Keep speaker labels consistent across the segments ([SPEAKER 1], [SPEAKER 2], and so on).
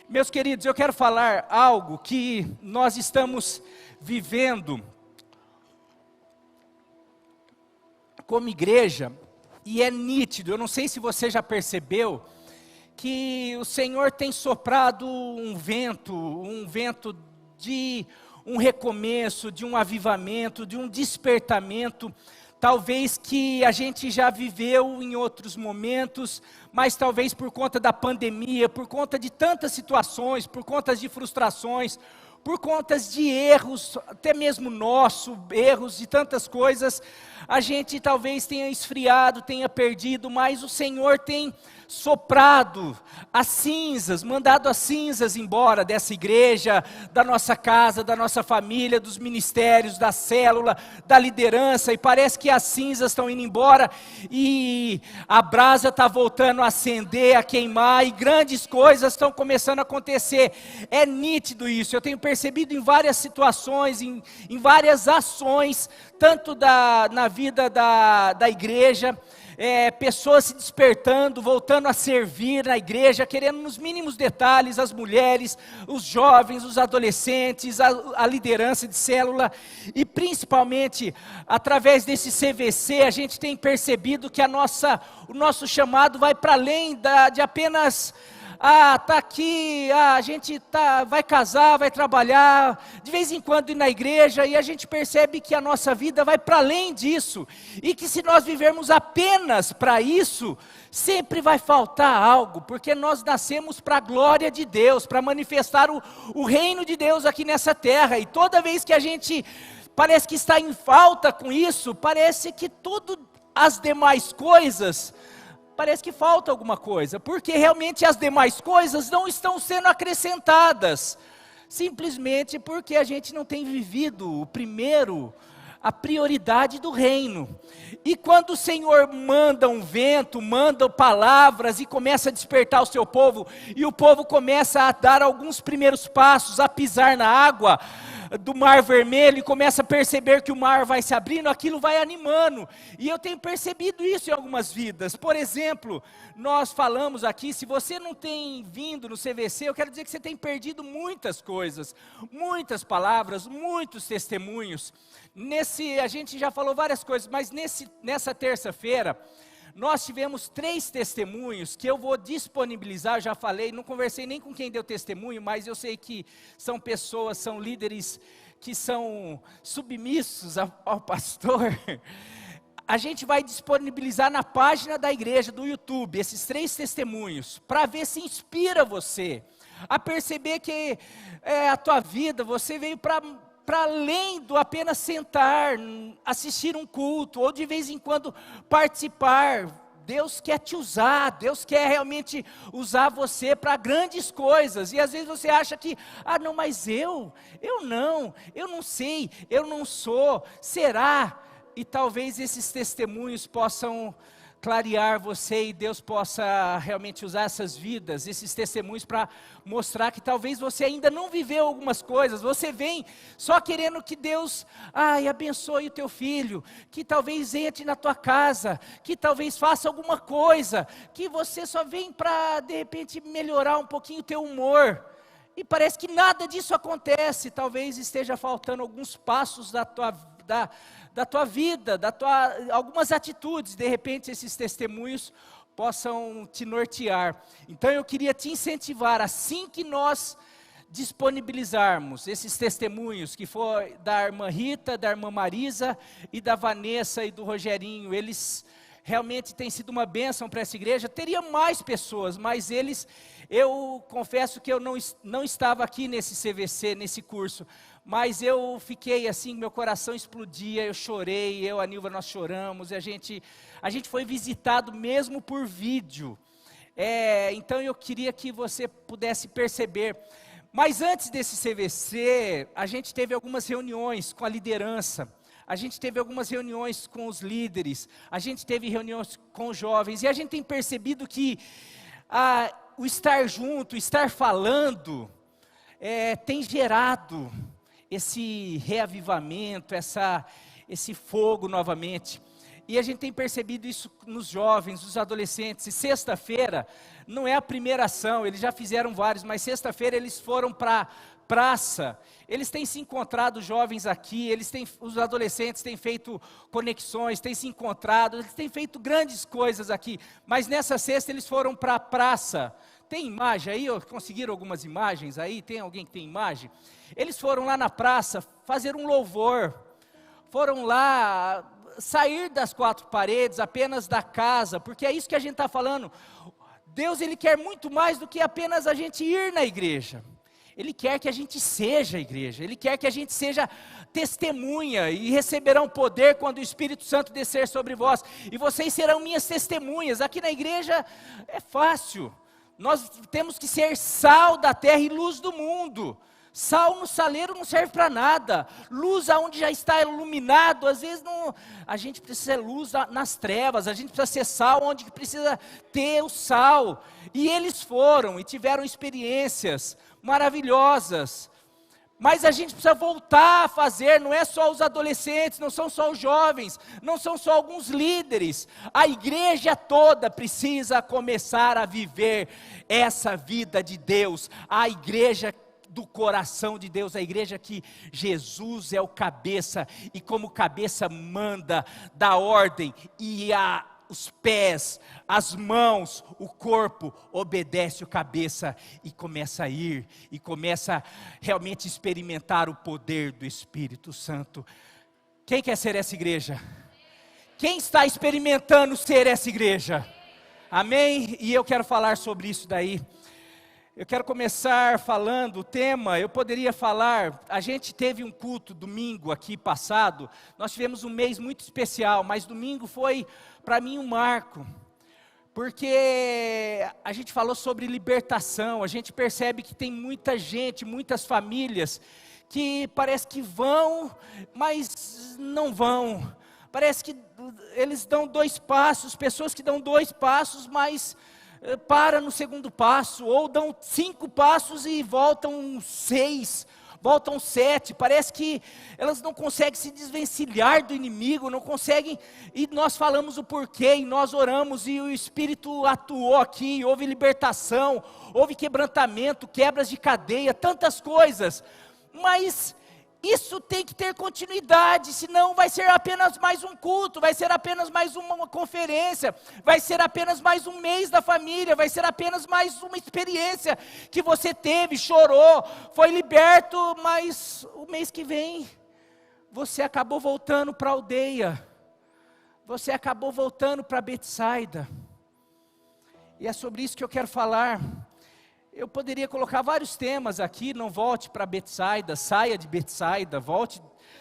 [SPEAKER 1] Meus queridos, eu quero falar algo que nós estamos vivendo como igreja, e é nítido, eu não sei se você já percebeu, que o Senhor tem soprado um vento de um recomeço, de um avivamento, de um despertamento, talvez que a gente já viveu em outros momentos, mas talvez por conta da pandemia, por conta de tantas situações, por conta de frustrações, por conta de erros, até mesmo erros de tantas coisas, a gente talvez tenha esfriado, tenha perdido, mas o Senhor tem soprado as cinzas, mandado as cinzas embora dessa igreja, da nossa casa, da nossa família, dos ministérios, da célula, da liderança, e parece que as cinzas estão indo embora, e a brasa está voltando a acender, a queimar, e grandes coisas estão começando a acontecer. É nítido isso, eu tenho percebido em várias situações, em várias ações, tanto na vida da igreja, pessoas se despertando, voltando a servir na igreja, querendo nos mínimos detalhes, as mulheres, os jovens, os adolescentes, a liderança de célula, e principalmente, através desse CVC, a gente tem percebido que o nosso chamado vai para além de apenas... tá aqui, a gente vai casar, vai trabalhar, de vez em quando ir na igreja, e a gente percebe que a nossa vida vai para além disso, e que se nós vivermos apenas para isso, sempre vai faltar algo, porque nós nascemos para a glória de Deus, para manifestar o reino de Deus aqui nessa terra, e toda vez que a gente parece que está em falta com isso, parece que todas as demais coisas... parece que falta alguma coisa, porque realmente as demais coisas não estão sendo acrescentadas, simplesmente porque a gente não tem vivido a prioridade do reino. E quando o Senhor manda um vento, manda palavras e começa a despertar o seu povo, e o povo começa a dar alguns primeiros passos, a pisar na água do Mar Vermelho, e começa a perceber que o mar vai se abrindo, aquilo vai animando, e eu tenho percebido isso em algumas vidas. Por exemplo, nós falamos aqui, se você não tem vindo no CVC, eu quero dizer que você tem perdido muitas coisas, muitas palavras, muitos testemunhos. A gente já falou várias coisas, mas nessa terça-feira, nós tivemos 3 testemunhos que eu vou disponibilizar, eu já falei, não conversei nem com quem deu testemunho, mas eu sei que são pessoas, são líderes que são submissos ao pastor. A gente vai disponibilizar na página da igreja, do YouTube, esses 3 testemunhos, para ver se inspira você a perceber que a tua vida, você veio para além do apenas sentar, assistir um culto, ou de vez em quando participar. Deus quer te usar, Deus quer realmente usar você para grandes coisas, e às vezes você acha que, não, mas eu não sei, eu não sou, será? E talvez esses testemunhos possam clarear você, e Deus possa realmente usar essas vidas, esses testemunhos, para mostrar que talvez você ainda não viveu algumas coisas. Você vem só querendo que Deus abençoe o teu filho, que talvez entre na tua casa, que talvez faça alguma coisa, que você só vem para de repente melhorar um pouquinho o teu humor, e parece que nada disso acontece. Talvez esteja faltando alguns passos da tua vida, algumas atitudes. De repente esses testemunhos possam te nortear. Então eu queria te incentivar, assim que nós disponibilizarmos esses testemunhos, que foi da irmã Rita, da irmã Marisa, e da Vanessa e do Rogerinho, eles realmente têm sido uma bênção para essa igreja. Teria mais pessoas, mas eu confesso que eu não estava aqui nesse CVC, nesse curso, mas eu fiquei assim, meu coração explodia, eu chorei, a Nilva, nós choramos, e a gente foi visitado mesmo por vídeo. Então eu queria que você pudesse perceber. Mas antes desse CVC, a gente teve algumas reuniões com a liderança, a gente teve algumas reuniões com os líderes, a gente teve reuniões com os jovens, e a gente tem percebido que o estar junto, o estar falando, tem gerado esse reavivamento, esse fogo novamente. E a gente tem percebido isso nos jovens, nos adolescentes. E sexta-feira não é a primeira ação, eles já fizeram vários, mas sexta-feira eles foram para praça. Eles têm se encontrado, jovens aqui, os adolescentes têm feito conexões, têm se encontrado, eles têm feito grandes coisas aqui. Mas nessa sexta eles foram para a praça. Tem imagem aí? Conseguiram algumas imagens aí? Tem alguém que tem imagem? Eles foram lá na praça fazer um louvor. Foram lá sair das quatro paredes, apenas da casa, porque é isso que a gente está falando. Deus, Ele quer muito mais do que apenas a gente ir na igreja. Ele quer que a gente seja a igreja. Ele quer que a gente seja testemunha. E receberão poder quando o Espírito Santo descer sobre vós. E vocês serão minhas testemunhas. Aqui na igreja é fácil. Nós temos que ser sal da terra e luz do mundo. Sal no saleiro não serve para nada. Luz aonde já está iluminado. Às vezes não, a gente precisa ser luz nas trevas. A gente precisa ser sal onde precisa ter o sal. E eles foram e tiveram experiências maravilhosas. Mas a gente precisa voltar a fazer. Não é só os adolescentes, não são só os jovens, não são só alguns líderes. A igreja toda precisa começar a viver essa vida de Deus. A igreja do coração de Deus, a igreja que Jesus é o cabeça, e como cabeça manda, dá ordem, e os pés, as mãos, o corpo, obedece o cabeça, e começa a ir, e começa realmente a experimentar o poder do Espírito Santo. Quem quer ser essa igreja? Quem está experimentando ser essa igreja? Amém? E eu quero falar sobre isso daí. Eu quero começar falando o tema. Eu poderia falar, a gente teve um culto domingo aqui passado, nós tivemos um mês muito especial, mas domingo foi para mim um marco, porque a gente falou sobre libertação. A gente percebe que tem muita gente, muitas famílias, que parece que vão, mas não vão. Parece que eles dão 2 passos, pessoas que dão 2 passos, mas para no segundo passo, ou dão 5 passos e voltam 6, voltam 7, parece que elas não conseguem se desvencilhar do inimigo, não conseguem, e nós falamos o porquê, e nós oramos, e o Espírito atuou aqui, houve libertação, houve quebrantamento, quebras de cadeia, tantas coisas, mas isso tem que ter continuidade, senão vai ser apenas mais um culto, vai ser apenas mais uma conferência, vai ser apenas mais um mês da família, vai ser apenas mais uma experiência que você teve, chorou, foi liberto, mas o mês que vem você acabou voltando para a aldeia, você acabou voltando para Betsaida, e é sobre isso que eu quero falar. Eu poderia colocar vários temas aqui. Não volte para Betsaida, saia de Betsaida,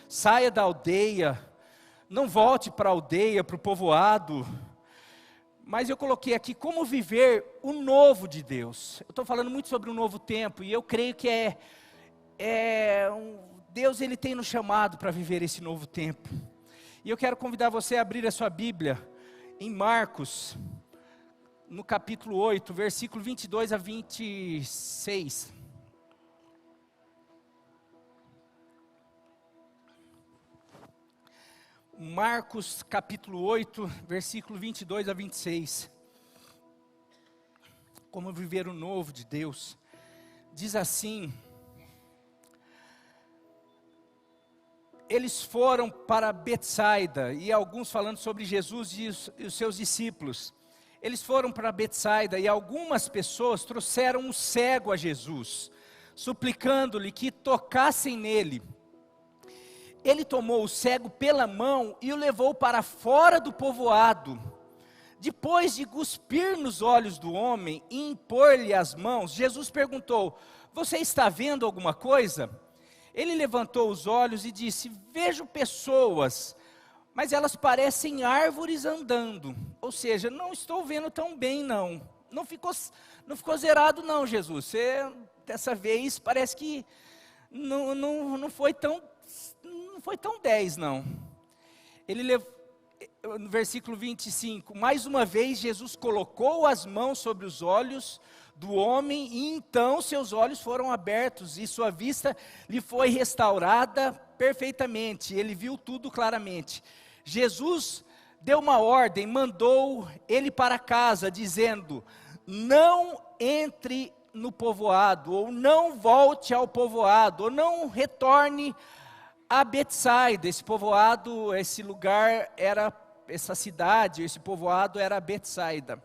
[SPEAKER 1] saia da aldeia, não volte para a aldeia, para o povoado, mas eu coloquei aqui como viver o novo de Deus. Eu estou falando muito sobre um novo tempo, e eu creio que Deus, Ele tem nos chamado para viver esse novo tempo, e eu quero convidar você a abrir a sua Bíblia, em Marcos, no capítulo 8, versículo 22 a 26. Marcos capítulo 8, versículo 22 a 26. Como viver o novo de Deus. Diz assim: eles foram para Betsaida, e alguns falando sobre Jesus e os seus discípulos. Eles foram para Betsaida, e algumas pessoas trouxeram um cego a Jesus, suplicando-lhe que tocassem nele. Ele tomou o cego pela mão e o levou para fora do povoado. Depois de cuspir nos olhos do homem e impor-lhe as mãos, Jesus perguntou: você está vendo alguma coisa? Ele levantou os olhos e disse: vejo pessoas, mas elas parecem árvores andando. Ou seja, não estou vendo tão bem não. Não ficou zerado não, Jesus. Você, dessa vez, parece que não foi tão 10 não. no versículo 25, mais uma vez Jesus colocou as mãos sobre os olhos do homem, e então seus olhos foram abertos, e sua vista lhe foi restaurada perfeitamente, ele viu tudo claramente. Jesus deu uma ordem, mandou ele para casa, dizendo: não entre no povoado, ou não volte ao povoado, ou não retorne a Betsaida. Esse povoado, esse lugar era, essa cidade, esse povoado era Betsaida.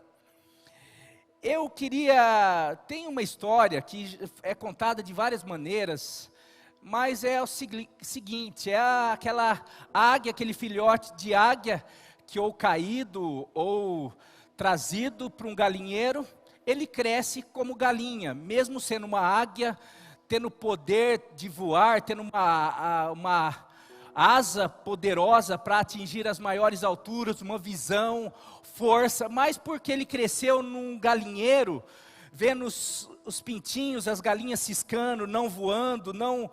[SPEAKER 1] Tem uma história que é contada de várias maneiras, mas é o seguinte, é aquela águia, aquele filhote de águia, que ou caído, ou trazido para um galinheiro, ele cresce como galinha, mesmo sendo uma águia, tendo poder de voar, tendo uma asa poderosa para atingir as maiores alturas, uma visão, força, mas porque ele cresceu num galinheiro, vendo os pintinhos, as galinhas ciscando, não voando, não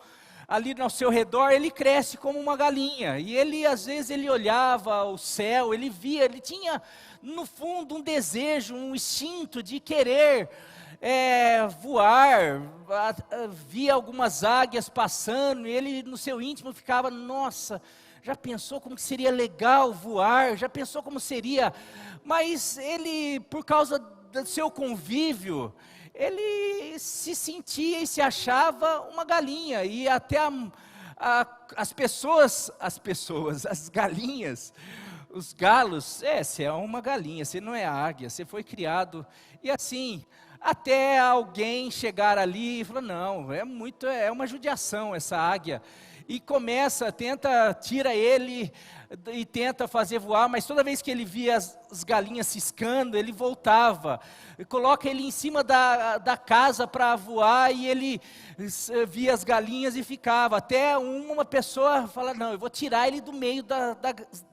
[SPEAKER 1] ali ao seu redor, ele cresce como uma galinha, e ele às vezes ele olhava o céu, ele via, ele tinha no fundo um desejo, um instinto de querer voar, via algumas águias passando, e ele no seu íntimo ficava: nossa, já pensou como que seria legal voar, já pensou como seria, mas ele, por causa do seu convívio, ele se sentia e se achava uma galinha, e até as galinhas, os galos, você é uma galinha, você não é águia, você foi criado, e assim, até alguém chegar ali e falar: não, é uma judiação essa águia, e tira ele, e tenta fazer voar, mas toda vez que ele via as galinhas ciscando, ele voltava, e coloca ele em cima da casa para voar, e ele via as galinhas e ficava, até uma pessoa fala: não, eu vou tirar ele do meio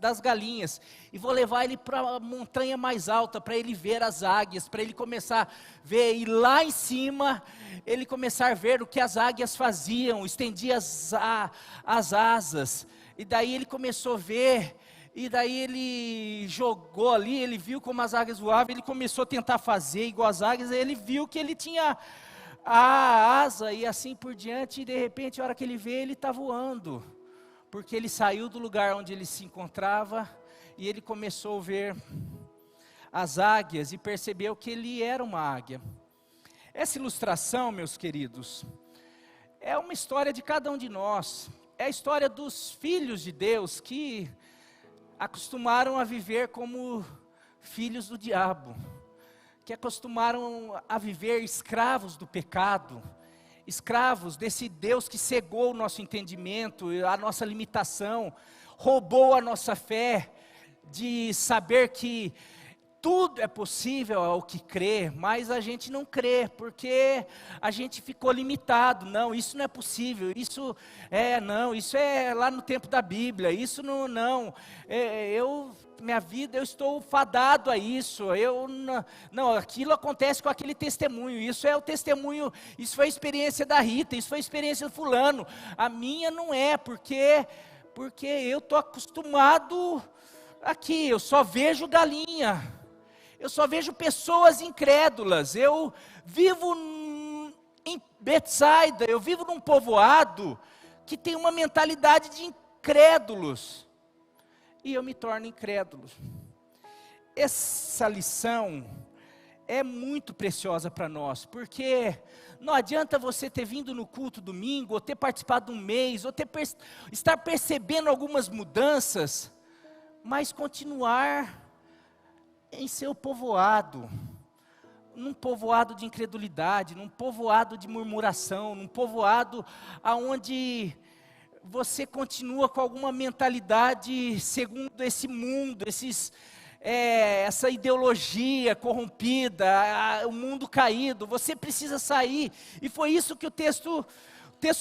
[SPEAKER 1] das galinhas, e vou levar ele para a montanha mais alta, para ele ver as águias, para ele começar a ver, e lá em cima, ele começar a ver o que as águias faziam, estendia as asas, e daí ele começou a ver, e daí ele jogou ali, ele viu como as águias voavam, ele começou a tentar fazer igual as águias, aí ele viu que ele tinha a asa, e assim por diante, e de repente, a hora que ele vê, ele está voando, porque ele saiu do lugar onde ele se encontrava, e ele começou a ver as águias, e percebeu que ele era uma águia. Essa ilustração, meus queridos, é uma história de cada um de nós, é a história dos filhos de Deus, que acostumaram a viver como filhos do diabo, que acostumaram a viver escravos do pecado, escravos desse Deus que cegou o nosso entendimento, a nossa limitação, roubou a nossa fé, de saber que tudo é possível ao que crê, mas a gente não crê, porque a gente ficou limitado. Não, isso não é possível, isso é lá no tempo da Bíblia, isso não, minha vida, eu estou fadado a isso, não, aquilo acontece com aquele testemunho, isso é o testemunho, isso foi a experiência da Rita, isso foi a experiência do fulano, a minha não é, porque eu estou acostumado aqui, eu só vejo galinha, eu só vejo pessoas incrédulas, eu vivo em Betsaida, eu vivo num povoado que tem uma mentalidade de incrédulos, e eu me torno incrédulo. Essa lição é muito preciosa para nós, porque não adianta você ter vindo no culto domingo, ou ter participado um mês, ou estar percebendo algumas mudanças, mas continuar em seu povoado, num povoado de incredulidade, num povoado de murmuração, num povoado aonde você continua com alguma mentalidade segundo esse mundo, essa ideologia corrompida, o mundo caído. Você precisa sair, e foi isso que o texto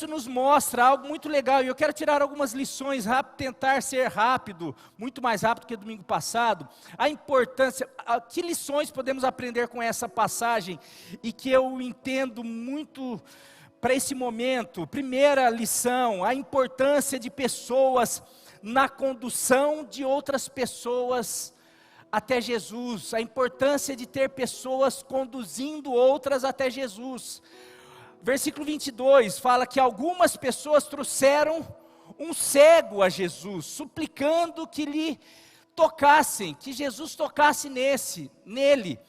[SPEAKER 1] nos mostra, algo muito legal, e eu quero tirar algumas lições, tentar ser rápido, muito mais rápido que domingo passado, a importância, que lições podemos aprender com essa passagem, e que eu entendo muito para esse momento. Primeira lição, a importância de pessoas na condução de outras pessoas até Jesus, a importância de ter pessoas conduzindo outras até Jesus. Versículo 22 fala que algumas pessoas trouxeram um cego a Jesus, suplicando que lhe tocassem, que Jesus tocasse nele.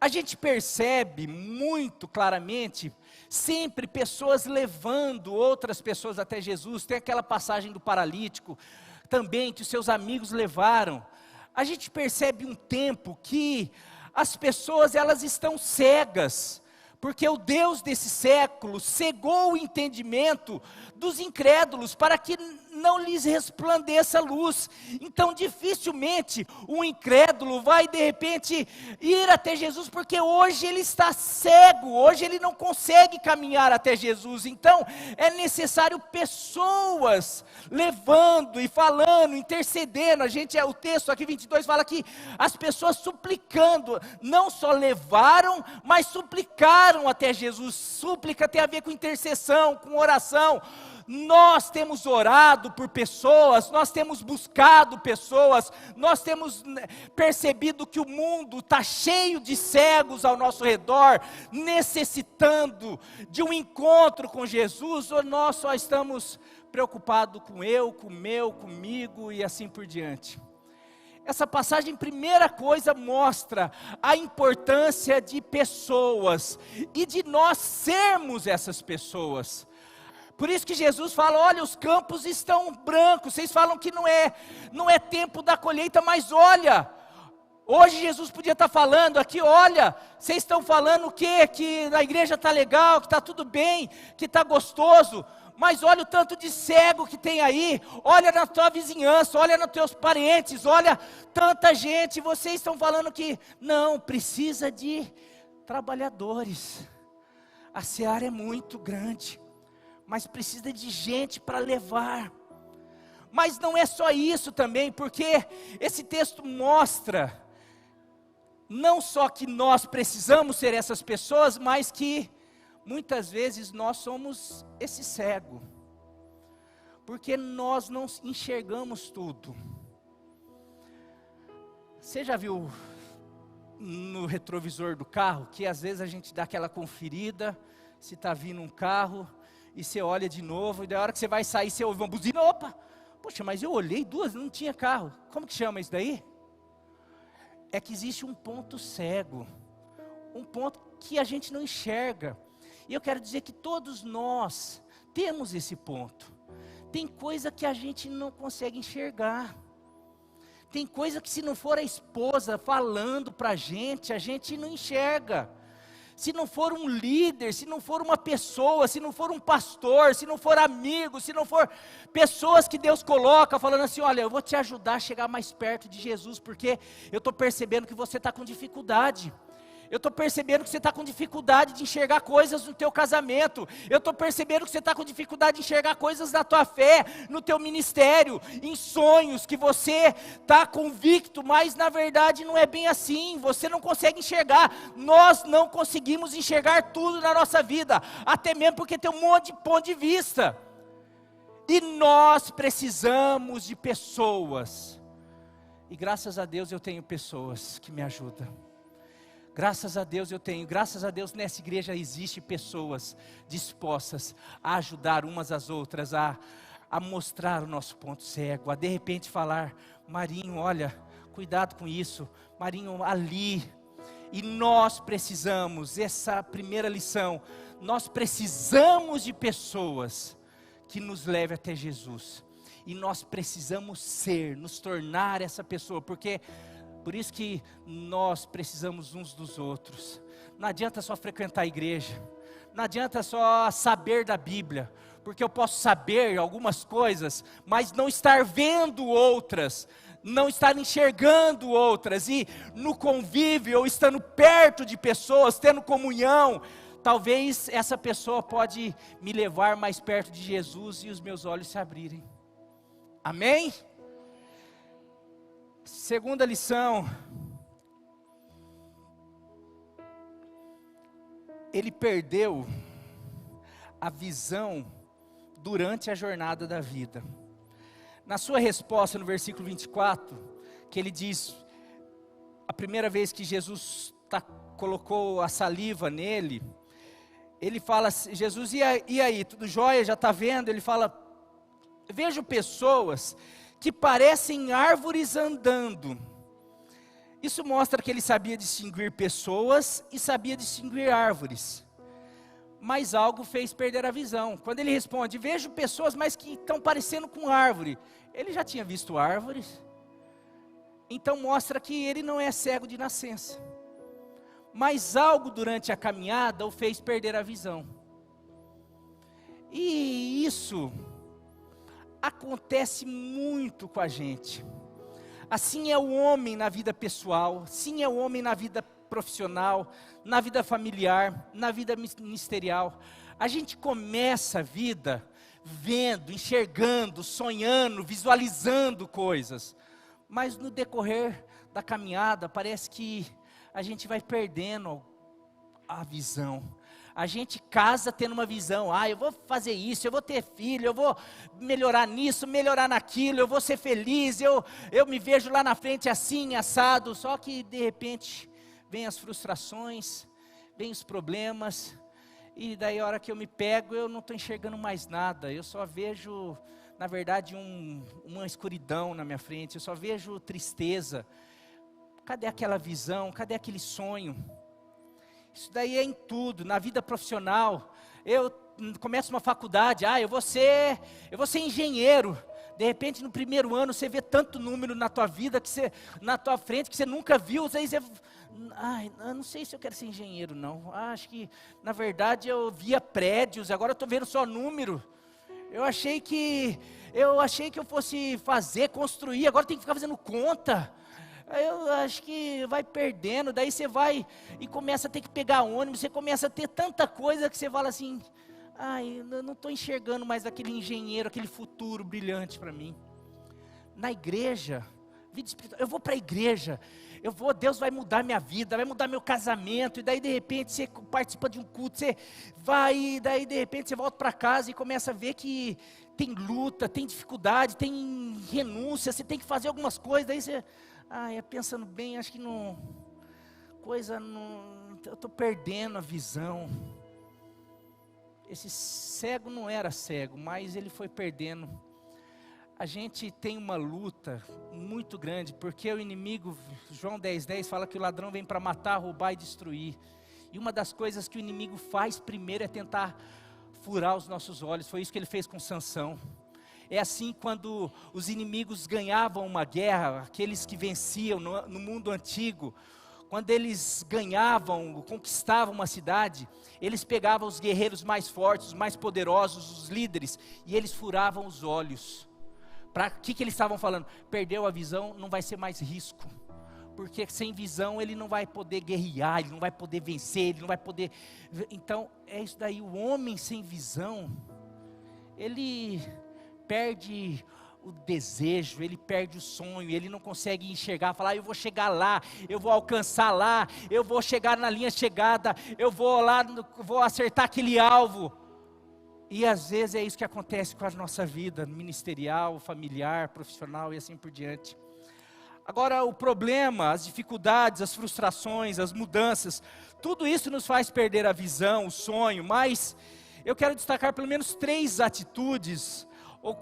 [SPEAKER 1] A gente percebe muito claramente, sempre pessoas levando outras pessoas até Jesus. Tem aquela passagem do paralítico, também, que os seus amigos levaram. A gente percebe um tempo que as pessoas, elas estão cegas, porque o Deus desse século cegou o entendimento dos incrédulos, para que não lhes resplandeça a luz. Então dificilmente o incrédulo vai de repente ir até Jesus, porque hoje ele está cego, hoje ele não consegue caminhar até Jesus. Então é necessário pessoas levando e falando, intercedendo. O texto aqui 22 fala que as pessoas suplicando, não só levaram, mas suplicaram até Jesus. Súplica tem a ver com intercessão, com oração. Nós temos orado por pessoas, nós temos buscado pessoas, nós temos percebido que o mundo está cheio de cegos ao nosso redor, necessitando de um encontro com Jesus, ou nós só estamos preocupados com eu, com o meu, comigo e assim por diante. Essa passagem, primeira coisa, mostra a importância de pessoas e de nós sermos essas pessoas. Por isso que Jesus fala: olha, os campos estão brancos. Vocês falam que não é tempo da colheita, mas olha, hoje Jesus podia estar falando aqui: olha, vocês estão falando o quê? Que a igreja está legal, que está tudo bem, que está gostoso. Mas olha o tanto de cego que tem aí, olha na tua vizinhança, olha nos teus parentes, olha tanta gente. Vocês estão falando que não, precisa de trabalhadores. A seara é muito grande, mas precisa de gente para levar. Mas não é só isso também, porque esse texto mostra, não só que nós precisamos ser essas pessoas, mas que muitas vezes nós somos esse cego, porque nós não enxergamos tudo. Você já viu no retrovisor do carro, que às vezes a gente dá aquela conferida, se está vindo um carro, e você olha de novo, e da hora que você vai sair, você ouve uma buzina: opa, poxa, mas eu olhei duas, não tinha carro. Como que chama isso daí? É que existe um ponto cego, um ponto que a gente não enxerga. E eu quero dizer que todos nós temos esse ponto. Tem coisa que a gente não consegue enxergar. Tem coisa que, se não for a esposa falando para a gente não enxerga. Se não for um líder, se não for uma pessoa, se não for um pastor, se não for amigo, se não for pessoas que Deus coloca falando assim: olha, eu vou te ajudar a chegar mais perto de Jesus, porque eu estou percebendo que você está com dificuldade. Eu estou percebendo que você está com dificuldade de enxergar coisas no teu casamento. Eu estou percebendo que você está com dificuldade de enxergar coisas na tua fé, no teu ministério, em sonhos que você está convicto, mas na verdade não é bem assim. Você não consegue enxergar. Nós não conseguimos enxergar tudo na nossa vida, até mesmo porque tem um monte de ponto de vista. E nós precisamos de pessoas. E graças a Deus eu tenho pessoas que me ajudam. Graças a Deus graças a Deus nessa igreja existe pessoas dispostas a ajudar umas às outras, a mostrar o nosso ponto cego, a de repente falar: Marinho, olha, cuidado com isso, Marinho, ali. E nós precisamos, essa primeira lição, nós precisamos de pessoas que nos levem até Jesus. E nós precisamos nos tornar essa pessoa, porque por isso que nós precisamos uns dos outros. Não adianta só frequentar a igreja, não adianta só saber da Bíblia, porque eu posso saber algumas coisas, mas não estar vendo outras, não estar enxergando outras. E no convívio, ou estando perto de pessoas, tendo comunhão, talvez essa pessoa pode me levar mais perto de Jesus e os meus olhos se abrirem. Amém? Segunda lição: ele perdeu a visão durante a jornada da vida. Na sua resposta no versículo 24, que ele diz, a primeira vez que Jesus colocou a saliva nele, ele fala, Jesus, e aí, tudo jóia, já está vendo? Ele fala, vejo pessoas que parecem árvores andando. Isso mostra que ele sabia distinguir pessoas e sabia distinguir árvores. Mas algo fez perder a visão. Quando ele responde, vejo pessoas, mas que estão parecendo com árvore. Ele já tinha visto árvores. Então mostra que ele não é cego de nascença. Mas algo durante a caminhada o fez perder a visão. E isso acontece muito com a gente. Assim é o homem na vida pessoal, assim é o homem na vida profissional, na vida familiar, na vida ministerial. A gente começa a vida vendo, enxergando, sonhando, visualizando coisas. Mas no decorrer da caminhada, parece que a gente vai perdendo a visão. A gente casa tendo uma visão, eu vou fazer isso, eu vou ter filho, eu vou melhorar nisso, melhorar naquilo, eu vou ser feliz, eu me vejo lá na frente assim, assado. Só que de repente vem as frustrações, vem os problemas, e daí a hora que eu me pego, eu não estou enxergando mais nada, eu só vejo, na verdade, uma escuridão na minha frente, eu só vejo tristeza. Cadê aquela visão, cadê aquele sonho? Isso daí é em tudo, na vida profissional. Eu começo uma faculdade, eu vou ser engenheiro. De repente no primeiro ano você vê tanto número na tua vida, na tua frente, que você nunca viu. Aí você, eu não sei se eu quero ser engenheiro não. Acho que na verdade eu via prédios, agora eu estou vendo só número. Eu achei que eu fosse construir, agora tem que ficar fazendo conta. Eu acho que vai perdendo, daí você vai e começa a ter que pegar ônibus, você começa a ter tanta coisa que você fala assim, eu não estou enxergando mais aquele engenheiro, aquele futuro brilhante para mim. Na igreja, vida espiritual, eu vou para a igreja, Deus vai mudar minha vida, vai mudar meu casamento, e daí de repente você participa de um culto, você vai, e daí de repente você volta para casa e começa a ver que tem luta, tem dificuldade, tem renúncia, você tem que fazer algumas coisas, daí você... pensando bem, acho que eu estou perdendo a visão. Esse cego não era cego, mas ele foi perdendo. A gente tem uma luta muito grande, porque o inimigo, João 10:10 fala que o ladrão vem para matar, roubar e destruir. E uma das coisas que o inimigo faz primeiro é tentar furar os nossos olhos. Foi isso que ele fez com Sansão. É assim quando os inimigos ganhavam uma guerra, aqueles que venciam no mundo antigo, quando eles ganhavam, conquistavam uma cidade, eles pegavam os guerreiros mais fortes, os mais poderosos, os líderes, e eles furavam os olhos. Para que eles estavam falando? Perdeu a visão, não vai ser mais risco. Porque sem visão ele não vai poder guerrear, ele não vai poder vencer, ele não vai poder... Então é isso daí, o homem sem visão, ele perde o desejo, ele perde o sonho, ele não consegue enxergar, falar, eu vou chegar lá, eu vou alcançar lá, eu vou chegar na linha chegada, eu vou lá, vou acertar aquele alvo. E às vezes é isso que acontece com a nossa vida, ministerial, familiar, profissional e assim por diante. Agora o problema, as dificuldades, as frustrações, as mudanças, tudo isso nos faz perder a visão, o sonho, mas eu quero destacar pelo menos 3 atitudes, ou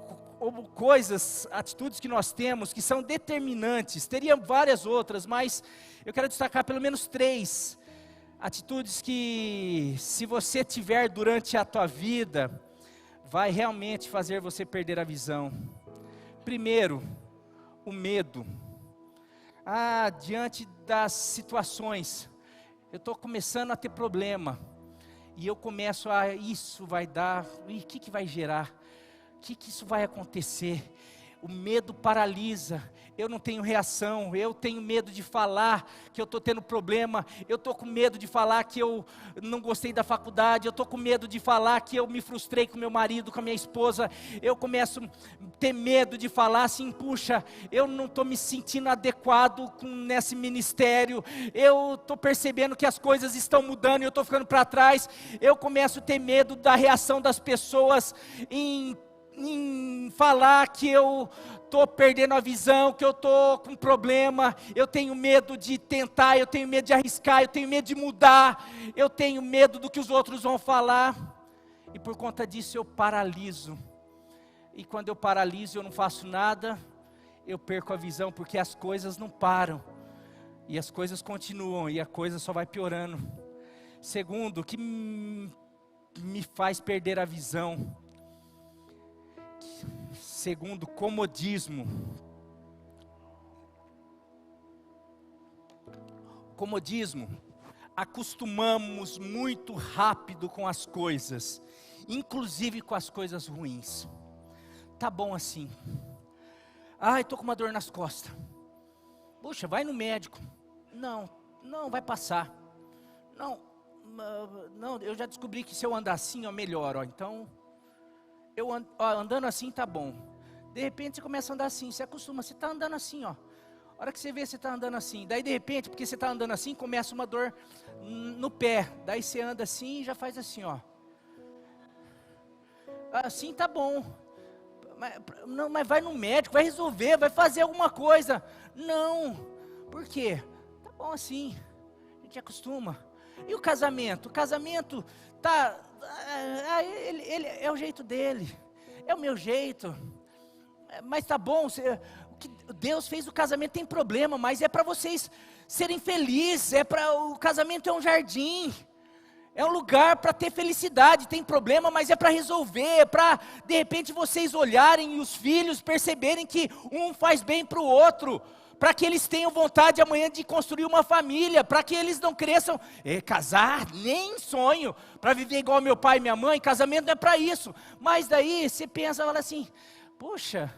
[SPEAKER 1] coisas, atitudes que nós temos, que são determinantes. Teria várias outras, mas eu quero destacar pelo menos 3 atitudes que, se você tiver durante a tua vida, vai realmente fazer você perder a visão. Primeiro, o medo. Diante das situações, eu estou começando a ter problema, e eu começo isso vai dar, e o que vai gerar? O que isso vai acontecer? O medo paralisa, eu não tenho reação, eu tenho medo de falar que eu estou tendo problema, eu estou com medo de falar que eu não gostei da faculdade, eu estou com medo de falar que eu me frustrei com meu marido, com a minha esposa, eu começo a ter medo de falar assim, puxa, eu não estou me sentindo adequado nesse ministério, eu estou percebendo que as coisas estão mudando e eu estou ficando para trás, eu começo a ter medo da reação das pessoas em em falar que eu estou perdendo a visão, que eu estou com problema, eu tenho medo de tentar, eu tenho medo de arriscar, eu tenho medo de mudar, eu tenho medo do que os outros vão falar, e por conta disso eu paraliso, e quando eu paraliso eu não faço nada, eu perco a visão, porque as coisas não param, e as coisas continuam, e a coisa só vai piorando. Segundo, o que me faz perder a visão, segundo, comodismo. Comodismo, acostumamos muito rápido com as coisas, inclusive com as coisas ruins. Tá bom assim. Ai, estou com uma dor nas costas. Puxa, vai no médico. Não, vai passar. Não, eu já descobri que se eu andar assim, ó, melhor, ó. Então, andando assim tá bom. De repente você começa a andar assim, você acostuma, você está andando assim, ó. A hora que você vê, você está andando assim. Daí de repente, porque você está andando assim, começa uma dor no pé. Daí você anda assim e já faz assim, ó. Assim tá bom. Mas vai no médico, vai resolver, vai fazer alguma coisa. Não. Por quê? Tá bom assim. A gente acostuma. E o casamento? O casamento tá... ele é o jeito dele. É o meu jeito. Mas tá bom, Deus fez o casamento, tem problema, mas é para vocês serem felizes, o casamento é um jardim, é um lugar para ter felicidade, tem problema, mas é para resolver, é para de repente vocês olharem e os filhos perceberem que um faz bem para o outro, para que eles tenham vontade amanhã de construir uma família, para que eles não cresçam, casar, nem sonho, para viver igual meu pai e minha mãe, casamento não é para isso, mas daí você pensa, fala assim, puxa,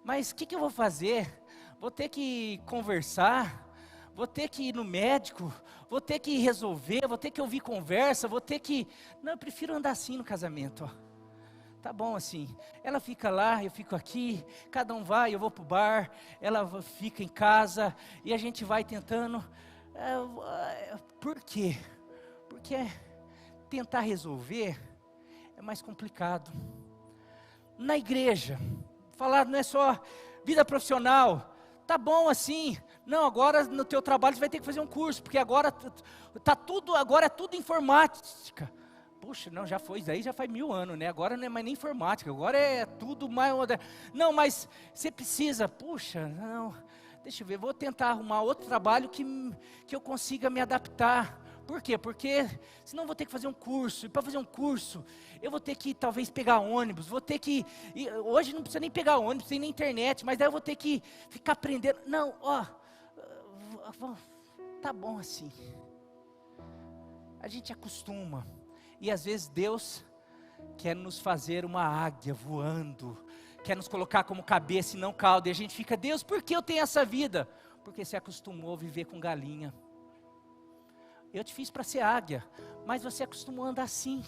[SPEAKER 1] mas o que eu vou fazer? Vou ter que conversar, vou ter que ir no médico, vou ter que resolver, vou ter que ouvir conversa, Não, eu prefiro andar assim no casamento, ó. Tá bom assim, ela fica lá, eu fico aqui, cada um vai, eu vou para o bar, ela fica em casa, e a gente vai tentando, por quê? Porque tentar resolver é mais complicado. Na igreja, falar não é só vida profissional, tá bom assim, não, agora no teu trabalho você vai ter que fazer um curso, porque agora agora é tudo informática. Puxa, não, já foi, isso aí já faz 1000 anos, né? Agora não é mais nem informática, agora é tudo mais moderno. Não, mas você precisa, puxa, não, deixa eu ver, vou tentar arrumar outro trabalho que eu consiga me adaptar. Por quê? Porque senão eu vou ter que fazer um curso, e para fazer um curso, eu vou ter que talvez pegar ônibus, hoje não precisa nem pegar ônibus, tem na internet, mas daí eu vou ter que ficar aprendendo. Não, tá bom assim. A gente acostuma. E às vezes Deus quer nos fazer uma águia voando, quer nos colocar como cabeça e não cauda. E a gente fica, Deus, por que eu tenho essa vida? Porque você acostumou a viver com galinha. Eu te fiz para ser águia, mas você acostumou a andar assim.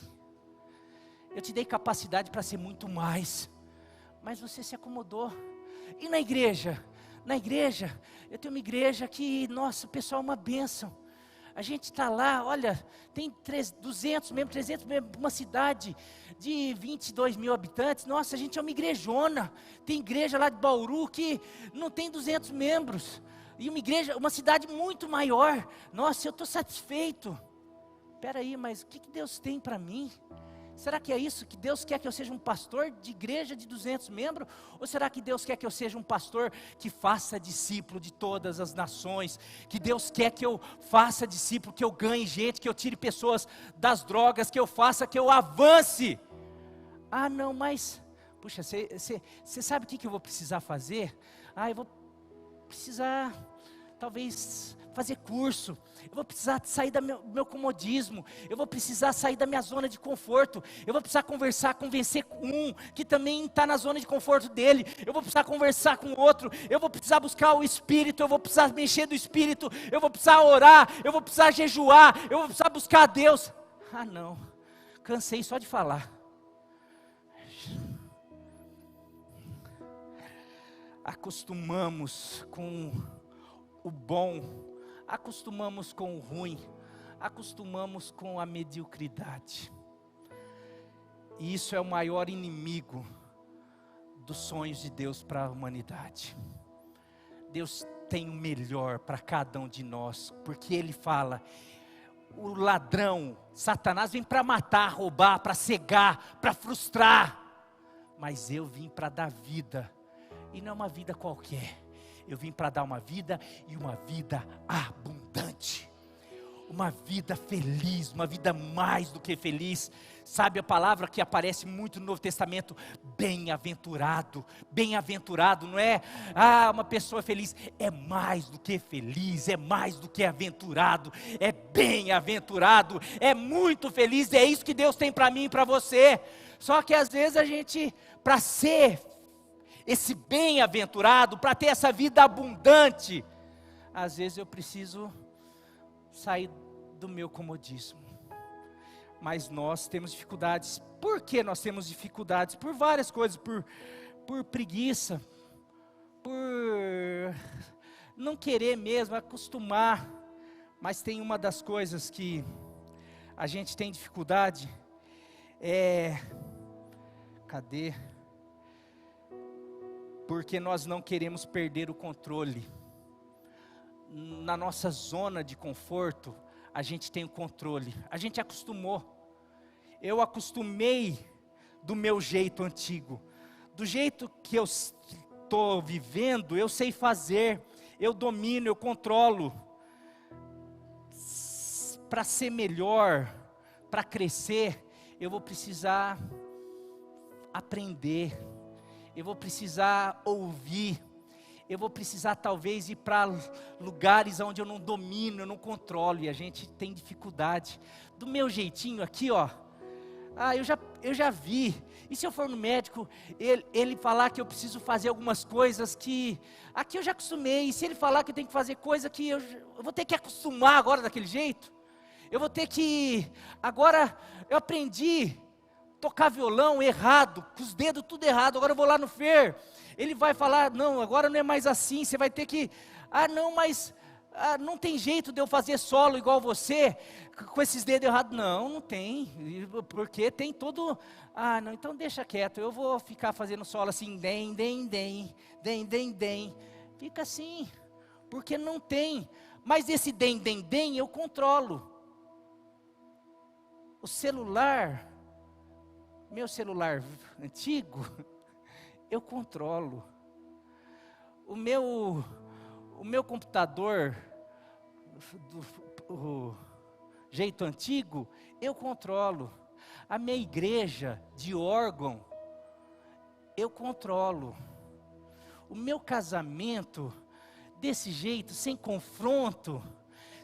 [SPEAKER 1] Eu te dei capacidade para ser muito mais, mas você se acomodou. E na igreja? Na igreja, eu tenho uma igreja que, nossa, o pessoal é uma bênção. A gente está lá, olha, tem 200 membros, 300 membros, uma cidade de 22 mil habitantes. Nossa, a gente é uma igrejona. Tem igreja lá de Bauru que não tem 200 membros. E uma cidade muito maior. Nossa, eu estou satisfeito. Espera aí, mas o que Deus tem para mim? Será que é isso que Deus quer, que eu seja um pastor de igreja de 200 membros? Ou será que Deus quer que eu seja um pastor que faça discípulo de todas as nações? Que Deus quer que eu faça discípulo, que eu ganhe gente, que eu tire pessoas das drogas, que eu faça, que eu avance? Ah não, mas, puxa, você sabe o que eu vou precisar fazer? Eu vou precisar, talvez, fazer curso. Eu vou precisar sair do meu comodismo. Eu vou precisar sair da minha zona de conforto. Eu vou precisar convencer com um que também está na zona de conforto dele. Eu vou precisar conversar com outro. Eu vou precisar buscar o Espírito. Eu vou precisar mexer do Espírito. Eu vou precisar orar. Eu vou precisar jejuar. Eu vou precisar buscar a Deus. Ah não, cansei só de falar. Acostumamos com o bom, acostumamos com o ruim, acostumamos com a mediocridade. E isso é o maior inimigo dos sonhos de Deus para a humanidade. Deus tem o melhor para cada um de nós, porque Ele fala, o ladrão, Satanás vem para matar, roubar, para cegar, para frustrar, mas eu vim para dar vida, e não é uma vida qualquer, eu vim para dar uma vida, e uma vida abundante, uma vida feliz, uma vida mais do que feliz. Sabe a palavra que aparece muito no Novo Testamento? Bem-aventurado, bem-aventurado, não é, uma pessoa feliz, é mais do que feliz, é mais do que aventurado, é bem-aventurado, é muito feliz, é isso que Deus tem para mim e para você. Só que às vezes a gente, para ser esse bem-aventurado, para ter essa vida abundante, às vezes eu preciso sair do meu comodismo. Mas nós temos dificuldades. Por que nós temos dificuldades? Por várias coisas, por preguiça, por não querer mesmo, acostumar. Mas tem uma das coisas que a gente tem dificuldade, porque nós não queremos perder o controle. Na nossa zona de conforto, a gente tem o controle, a gente acostumou. Eu acostumei do meu jeito antigo, do jeito que eu estou vivendo, eu sei fazer, eu domino, eu controlo. Para ser melhor, para crescer, eu vou precisar aprender, eu vou precisar ouvir, eu vou precisar talvez ir para lugares onde eu não domino, eu não controlo, e a gente tem dificuldade. Do meu jeitinho aqui, eu já vi, e se eu for no médico, ele falar que eu preciso fazer algumas coisas que, aqui eu já acostumei, e se ele falar que eu tenho que fazer coisa que eu vou ter que acostumar agora daquele jeito, eu vou ter que, agora eu aprendi tocar violão errado, com os dedos tudo errado, agora eu vou lá no Fer, ele vai falar, não, agora não é mais assim, você vai ter que, não tem jeito de eu fazer solo igual você, com esses dedos errados, não tem, porque tem todo, não, então deixa quieto, eu vou ficar fazendo solo assim, fica assim, porque não tem, mas esse eu controlo. O celular, meu celular antigo, eu controlo. O meu computador, do jeito antigo, eu controlo. A minha igreja de órgão, eu controlo. O meu casamento, desse jeito, sem confronto,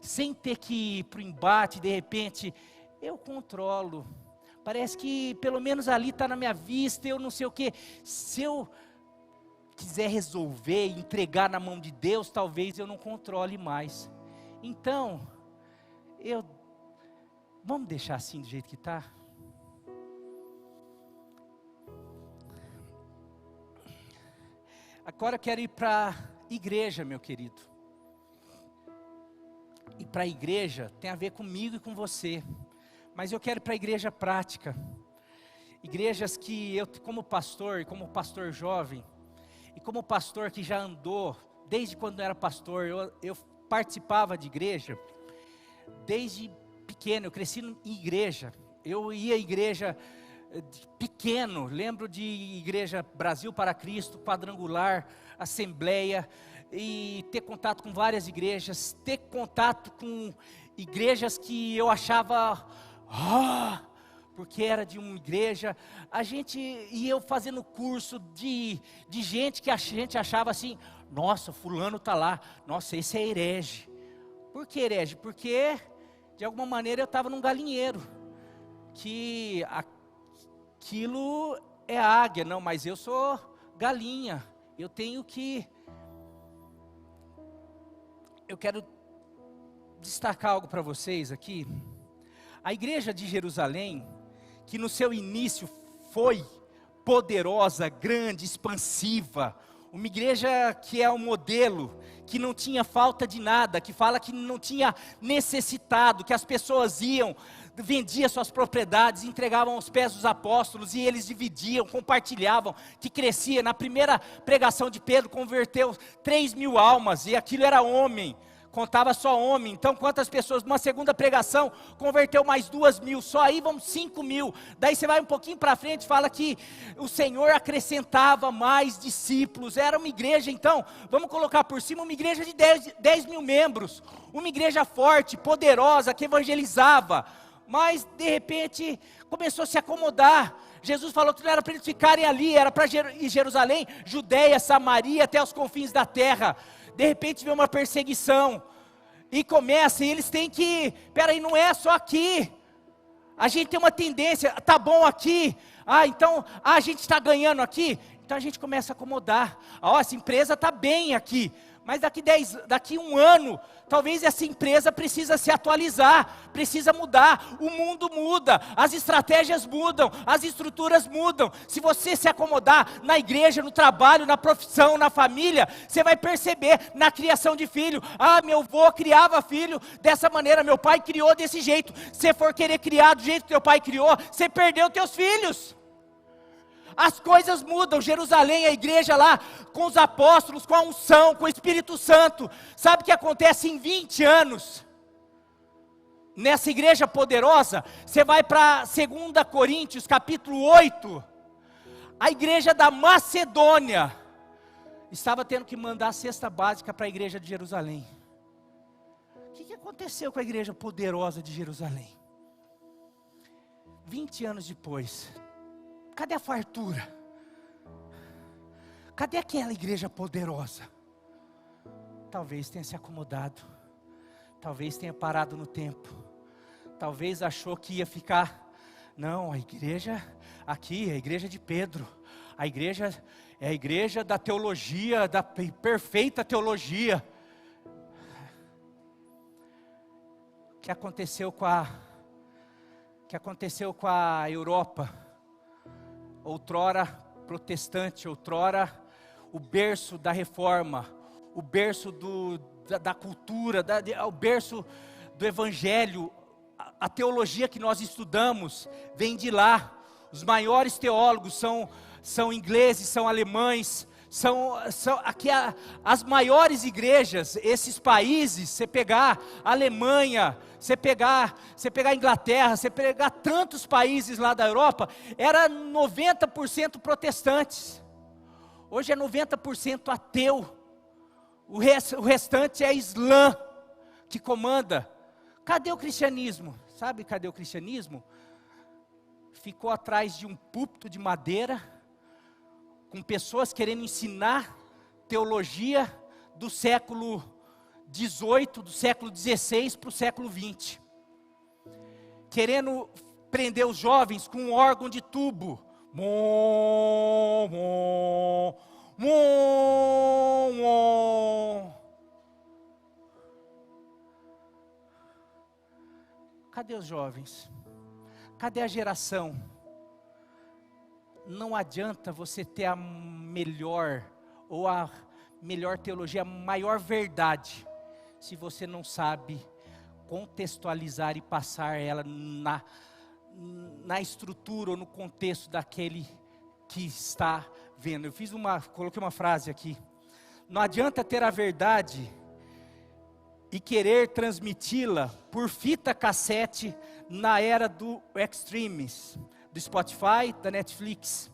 [SPEAKER 1] sem ter que ir para o embate, de repente, eu controlo. Parece que pelo menos ali está na minha vista, eu não sei o que. Se eu quiser resolver, entregar na mão de Deus, talvez eu não controle mais. Então, vamos deixar assim do jeito que está? Agora eu quero ir para a igreja, meu querido. E para a igreja tem a ver comigo e com você. Mas eu quero ir para a igreja prática. Igrejas que eu, como pastor, e como pastor jovem, e como pastor que já andou, desde quando era pastor, eu participava de igreja, desde pequeno, eu cresci em igreja, eu ia à igreja pequeno, lembro de igreja Brasil para Cristo, quadrangular, assembleia, e ter contato com várias igrejas, ter contato com igrejas que eu achava, porque era de uma igreja, e eu fazendo curso de gente que a gente achava assim, nossa, fulano está lá, nossa, esse é herege. Por que herege? Porque de alguma maneira eu estava num galinheiro, que aquilo é águia, não, mas eu sou galinha, eu quero destacar algo para vocês aqui. A igreja de Jerusalém, que no seu início foi poderosa, grande, expansiva, uma igreja que é um modelo, que não tinha falta de nada, que fala que não tinha necessitado, que as pessoas iam, vendiam suas propriedades, entregavam aos pés dos apóstolos, e eles dividiam, compartilhavam, que crescia. Na primeira pregação de Pedro, converteu 3.000 almas, e aquilo era homem, contava só homem. Então quantas pessoas? Numa segunda pregação, converteu mais 2.000, só aí vão 5.000. Daí você vai um pouquinho para frente, fala que o Senhor acrescentava mais discípulos. Era uma igreja, então, vamos colocar por cima, uma igreja de 10.000 membros, uma igreja forte, poderosa, que evangelizava, mas de repente começou a se acomodar. Jesus falou que não era para eles ficarem ali, era para Jerusalém, Judeia, Samaria, até os confins da terra. De repente vem uma perseguição, e começa, e eles têm que, peraí, não é só aqui, a gente tem uma tendência, tá bom aqui, então, a gente está ganhando aqui, então a gente começa a acomodar, essa empresa está bem aqui, mas daqui 1 ano, talvez essa empresa precisa se atualizar, precisa mudar, o mundo muda, as estratégias mudam, as estruturas mudam. Se você se acomodar na igreja, no trabalho, na profissão, na família, você vai perceber na criação de filho, meu avô criava filho dessa maneira, meu pai criou desse jeito. Se for querer criar do jeito que teu pai criou, você perdeu teus filhos. As coisas mudam. Jerusalém, a igreja lá, com os apóstolos, com a unção, com o Espírito Santo. Sabe o que acontece em 20 anos? Nessa igreja poderosa, você vai para 2 Coríntios, capítulo 8. A igreja da Macedônia estava tendo que mandar a cesta básica para a igreja de Jerusalém. O que aconteceu com a igreja poderosa de Jerusalém? 20 anos depois, cadê a fartura? Cadê aquela igreja poderosa? Talvez tenha se acomodado, talvez tenha parado no tempo, talvez achou que ia ficar. Não, a igreja aqui é a igreja de Pedro, a igreja é a igreja da teologia, da perfeita teologia. O que aconteceu com a Europa? Outrora protestante, outrora o berço da reforma, o berço da cultura, o berço do evangelho, a teologia que nós estudamos vem de lá. Os maiores teólogos são ingleses, são alemães, são aqui as maiores igrejas, esses países. Você pegar a Alemanha, você pegar a Inglaterra, você pegar tantos países lá da Europa, era 90% protestantes, hoje é 90% ateu, o restante é Islã que comanda. Cadê o cristianismo? Sabe cadê o cristianismo? Ficou atrás de um púlpito de madeira, com pessoas querendo ensinar teologia do século 18, do século 16 para o século 20, querendo prender os jovens com um órgão de tubo, Cadê os jovens? Cadê a geração? Não adianta você ter a melhor teologia, a maior verdade, se você não sabe contextualizar e passar ela na estrutura ou no contexto daquele que está vendo. Coloquei uma frase aqui: não adianta ter a verdade e querer transmiti-la por fita cassete na era do Extremes, do Spotify, da Netflix.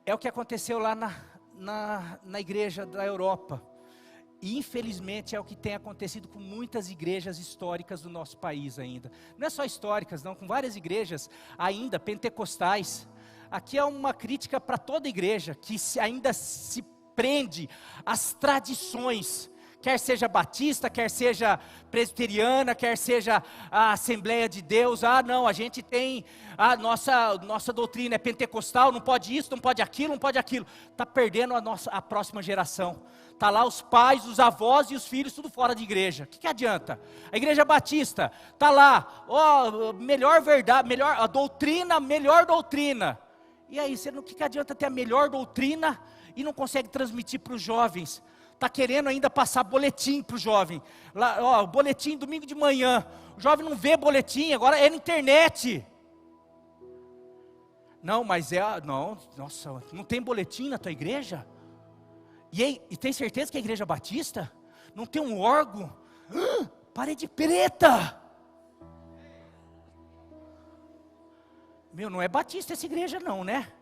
[SPEAKER 1] É o que aconteceu lá na igreja da Europa. E infelizmente é o que tem acontecido com muitas igrejas históricas do nosso país ainda. Não é só históricas não, com várias igrejas ainda pentecostais. Aqui é uma crítica para toda igreja que ainda se prende às tradições, quer seja batista, quer seja presbiteriana, quer seja a Assembleia de Deus. Não, a gente tem, nossa doutrina é pentecostal, não pode isso, não pode aquilo, não pode aquilo. Está perdendo a próxima geração. Está lá os pais, os avós e os filhos, tudo fora de igreja. O que adianta? A igreja batista está lá, melhor verdade, melhor doutrina. E aí, o que adianta ter a melhor doutrina e não consegue transmitir para os jovens. Está querendo ainda passar boletim para o jovem. Lá, ó, boletim domingo de manhã. O jovem não vê boletim, agora é na internet. Não, mas não, nossa, não tem boletim na tua igreja? E tem certeza que é a igreja batista? Não tem um órgão? Parede preta! Meu, não é batista essa igreja não, né?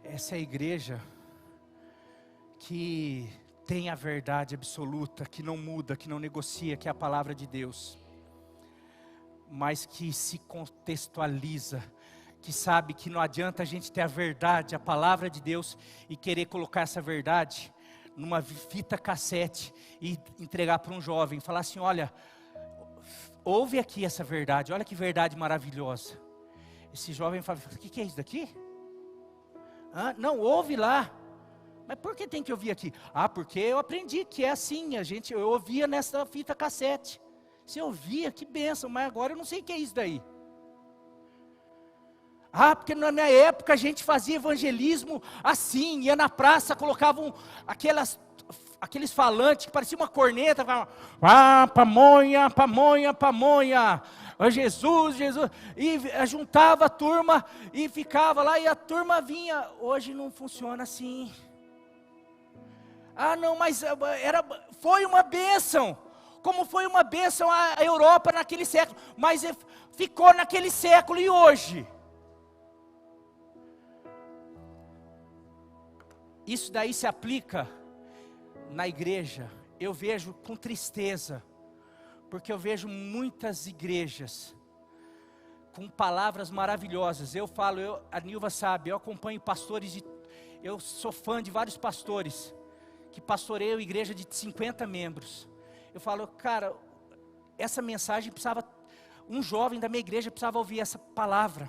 [SPEAKER 1] Essa é a igreja que tem a verdade absoluta, que não muda, que não negocia, que é a palavra de Deus. Mas que se contextualiza, que sabe que não adianta a gente ter a verdade, a palavra de Deus, e querer colocar essa verdade numa fita cassete e entregar para um jovem, falar assim, olha, ouve aqui essa verdade, olha que verdade maravilhosa. Esse jovem fala, o que é isso daqui? Não, ouve lá. Mas por que tem que ouvir aqui? Porque eu aprendi que é assim, eu ouvia nessa fita cassete. Você ouvia, que bênção, mas agora eu não sei o que é isso daí. Porque na minha época a gente fazia evangelismo assim, ia na praça, colocavam aqueles falantes que pareciam uma corneta, pamonha, pamonha, pamonha, Jesus, Jesus, e juntava a turma e ficava lá e a turma vinha. Hoje não funciona assim. Não, mas foi uma bênção, como foi uma bênção a Europa naquele século, mas ficou naquele século e hoje? Isso daí se aplica na igreja. Eu vejo com tristeza, porque eu vejo muitas igrejas com palavras maravilhosas. A Nilva sabe, eu acompanho pastores, eu sou fã de vários pastores, que pastoreiam igreja de 50 membros. Eu falo, cara, essa mensagem precisava, um jovem da minha igreja precisava ouvir essa palavra,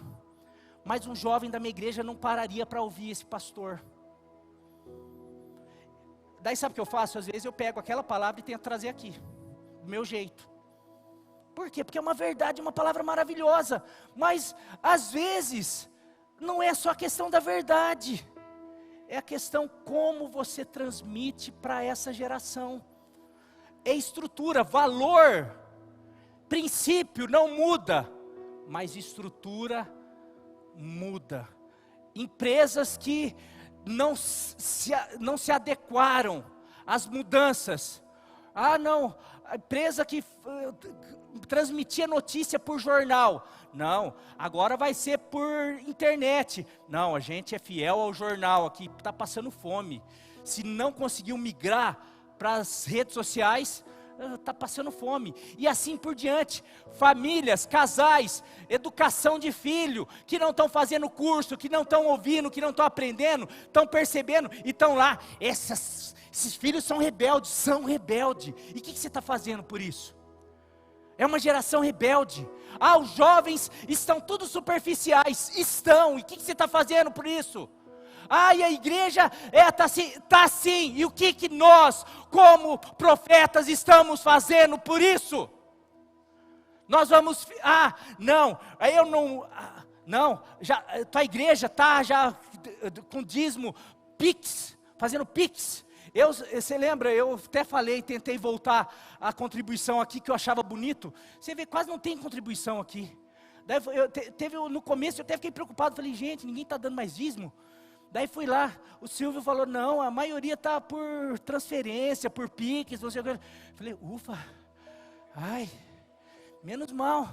[SPEAKER 1] mas um jovem da minha igreja não pararia para ouvir esse pastor. Daí sabe o que eu faço? Às vezes eu pego aquela palavra e tento trazer aqui, do meu jeito. Por quê? Porque é uma verdade, uma palavra maravilhosa. Mas, às vezes, não é só a questão da verdade. É a questão como você transmite para essa geração. É estrutura, valor, princípio não muda, mas estrutura muda. Empresas que não se adequaram às mudanças. Não, a empresa que transmitia notícia por jornal, não, agora vai ser por internet. Não, a gente é fiel ao jornal aqui, está passando fome. Se não conseguiu migrar para as redes sociais, está passando fome. E assim por diante. Famílias, casais, educação de filho, que não estão fazendo curso, que não estão ouvindo, que não estão aprendendo, estão percebendo, e estão lá. Esses filhos são rebeldes. E o que você está fazendo por isso? É uma geração rebelde. Os jovens estão todos superficiais. Estão. E o que você está fazendo por isso? E a igreja está assim. E o que nós, como profetas, estamos fazendo por isso? Nós vamos, tua igreja está já com dízimo, Pix, fazendo Pix. Você lembra, eu até falei, tentei voltar a contribuição aqui, que eu achava bonito. Você vê, quase não tem contribuição aqui. Daí no começo eu até fiquei preocupado, falei, gente, ninguém está dando mais dízimo. Daí fui lá, o Silvio falou, não, a maioria está por transferência, por Pix, não sei o que. Falei, ufa, menos mal.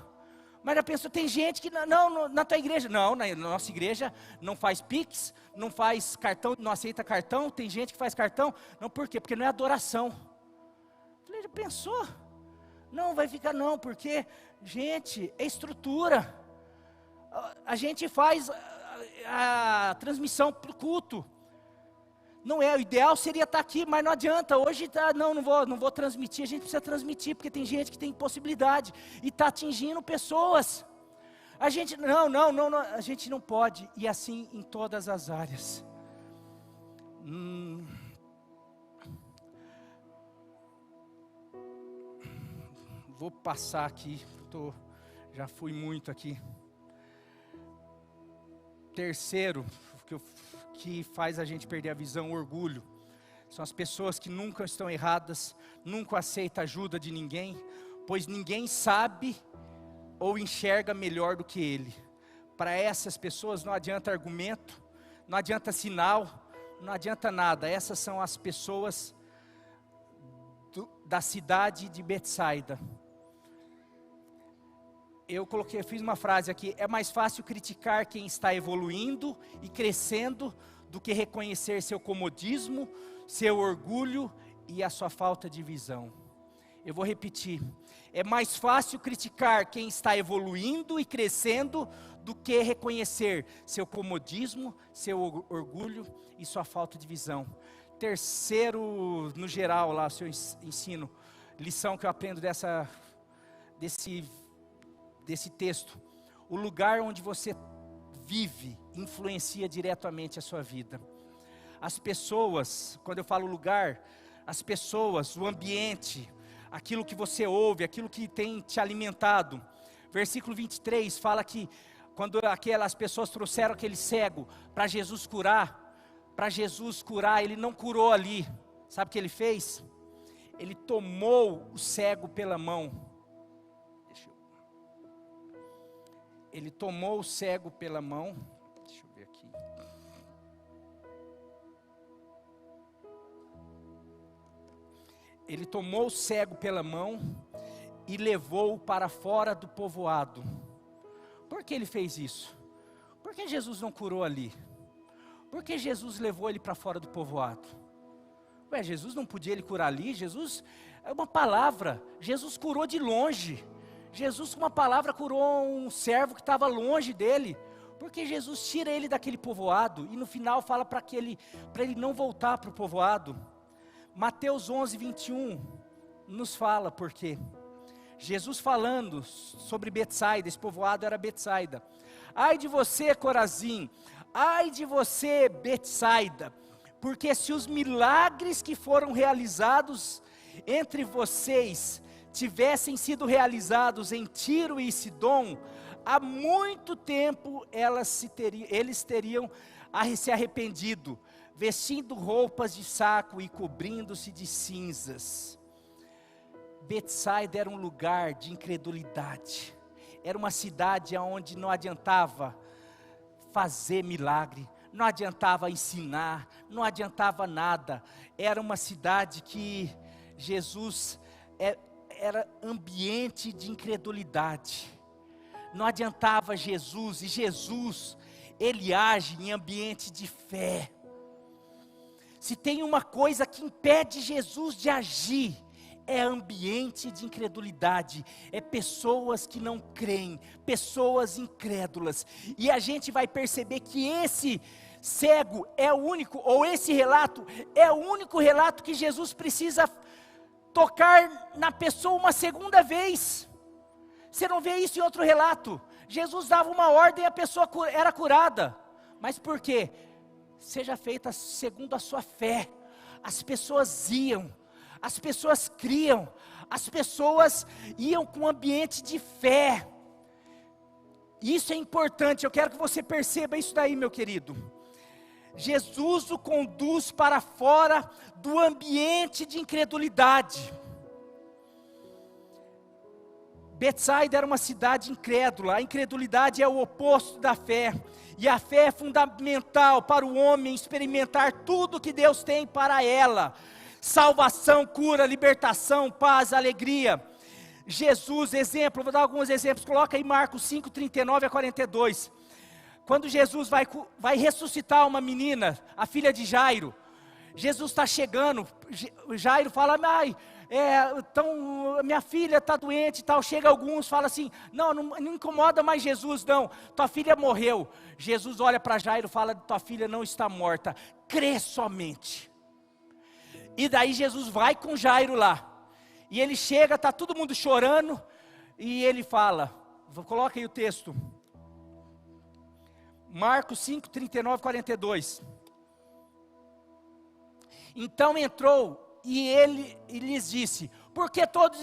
[SPEAKER 1] Mas já pensou, tem gente que, não, na tua igreja, não, na nossa igreja não faz Pix, não faz cartão, não aceita cartão, tem gente que faz cartão. Não, por quê? Porque não é adoração. Falei, já pensou? Não, vai ficar não, porque, gente, é estrutura. A gente faz a transmissão para o culto. Não é, o ideal seria estar aqui, mas não adianta, hoje não vou transmitir, a gente precisa transmitir, porque tem gente que tem possibilidade, e está atingindo pessoas. A gente, a gente não pode, e assim em todas as áreas. Vou passar aqui, já fui muito aqui. terceiro, que faz a gente perder a visão, o orgulho. São as pessoas que nunca estão erradas, nunca aceitam ajuda de ninguém, pois ninguém sabe ou enxerga melhor do que ele. Para essas pessoas não adianta argumento, não adianta sinal, não adianta nada. Essas são as pessoas da cidade de Betsaida. Eu fiz uma frase aqui: é mais fácil criticar quem está evoluindo e crescendo do que reconhecer seu comodismo, seu orgulho e a sua falta de visão. Eu vou repetir: é mais fácil criticar quem está evoluindo e crescendo do que reconhecer seu comodismo, seu orgulho e sua falta de visão. Terceiro, no geral, lá, seu ensino, lição que eu aprendo desse texto: o lugar onde você vive influencia diretamente a sua vida. As pessoas, quando eu falo lugar, as pessoas, o ambiente, aquilo que você ouve, aquilo que tem te alimentado. Versículo 23 fala que quando aquelas pessoas trouxeram aquele cego para Jesus curar, ele não curou ali. Sabe o que ele fez? Ele tomou o cego pela mão. Ele tomou o cego pela mão. Deixa eu ver aqui. Ele tomou o cego pela mão e levou-o para fora do povoado. Por que ele fez isso? Por que Jesus não curou ali? Por que Jesus levou ele para fora do povoado? Jesus não podia ele curar ali? Jesus, é uma palavra, Jesus curou de longe. Jesus com uma palavra curou um servo que estava longe dele. Porque Jesus tira ele daquele povoado e no final fala para ele não voltar para o povoado. Mateus 11, 21 nos fala por quê. Jesus falando sobre Betsaida, esse povoado era Betsaida. Ai de você, Corazim, ai de você, Betsaida, porque se os milagres que foram realizados entre vocês tivessem sido realizados em Tiro e Sidom, há muito tempo eles teriam se arrependido, vestindo roupas de saco e cobrindo-se de cinzas. Betsaida era um lugar de incredulidade, era uma cidade onde não adiantava fazer milagre, não adiantava ensinar, não adiantava nada. Era uma cidade que Jesus era ambiente de incredulidade. Não adiantava Jesus, e Jesus, ele age em ambiente de fé. Se tem uma coisa que impede Jesus de agir, é ambiente de incredulidade, é pessoas que não creem, pessoas incrédulas. E a gente vai perceber que esse cego é o único, ou esse relato é o único relato que Jesus precisa tocar na pessoa uma segunda vez. Você não vê isso em outro relato. Jesus dava uma ordem e a pessoa era curada. Mas por quê? Seja feita segundo a sua fé. As pessoas iam, as pessoas criam, as pessoas iam com um ambiente de fé. Isso é importante, eu quero que você perceba isso daí, meu querido. Jesus o conduz para fora do ambiente de incredulidade. Betsaida era uma cidade incrédula. A incredulidade é o oposto da fé. E a fé é fundamental para o homem experimentar tudo que Deus tem para ela: salvação, cura, libertação, paz, alegria. Jesus, exemplo, vou dar alguns exemplos. Coloca aí Marcos 5, 39 a 42. Quando Jesus vai ressuscitar uma menina, a filha de Jairo, Jesus está chegando, Jairo fala: então minha filha está doente e tal. Chega alguns, fala assim: não incomoda mais Jesus não, tua filha morreu. Jesus olha para Jairo e fala: tua filha não está morta, crê somente. E daí Jesus vai com Jairo lá, e ele chega, está todo mundo chorando, e ele fala, coloca aí o texto, Marcos 5, 39, 42. Então entrou e ele lhes disse: por que todo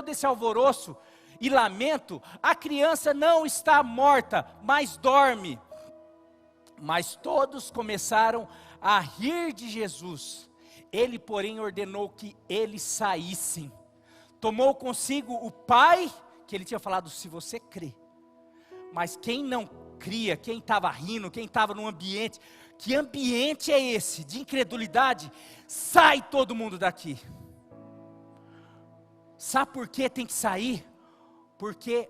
[SPEAKER 1] esse alvoroço? e lamento, a criança não está morta, mas dorme. Mas todos começaram a rir de Jesus. Ele, porém, ordenou que eles saíssem. Tomou consigo o pai, que ele tinha falado, se você crê. Mas quem não cria, quem estava rindo, quem estava no ambiente, que ambiente é esse de incredulidade? Sai todo mundo daqui. Sabe por que tem que sair? Porque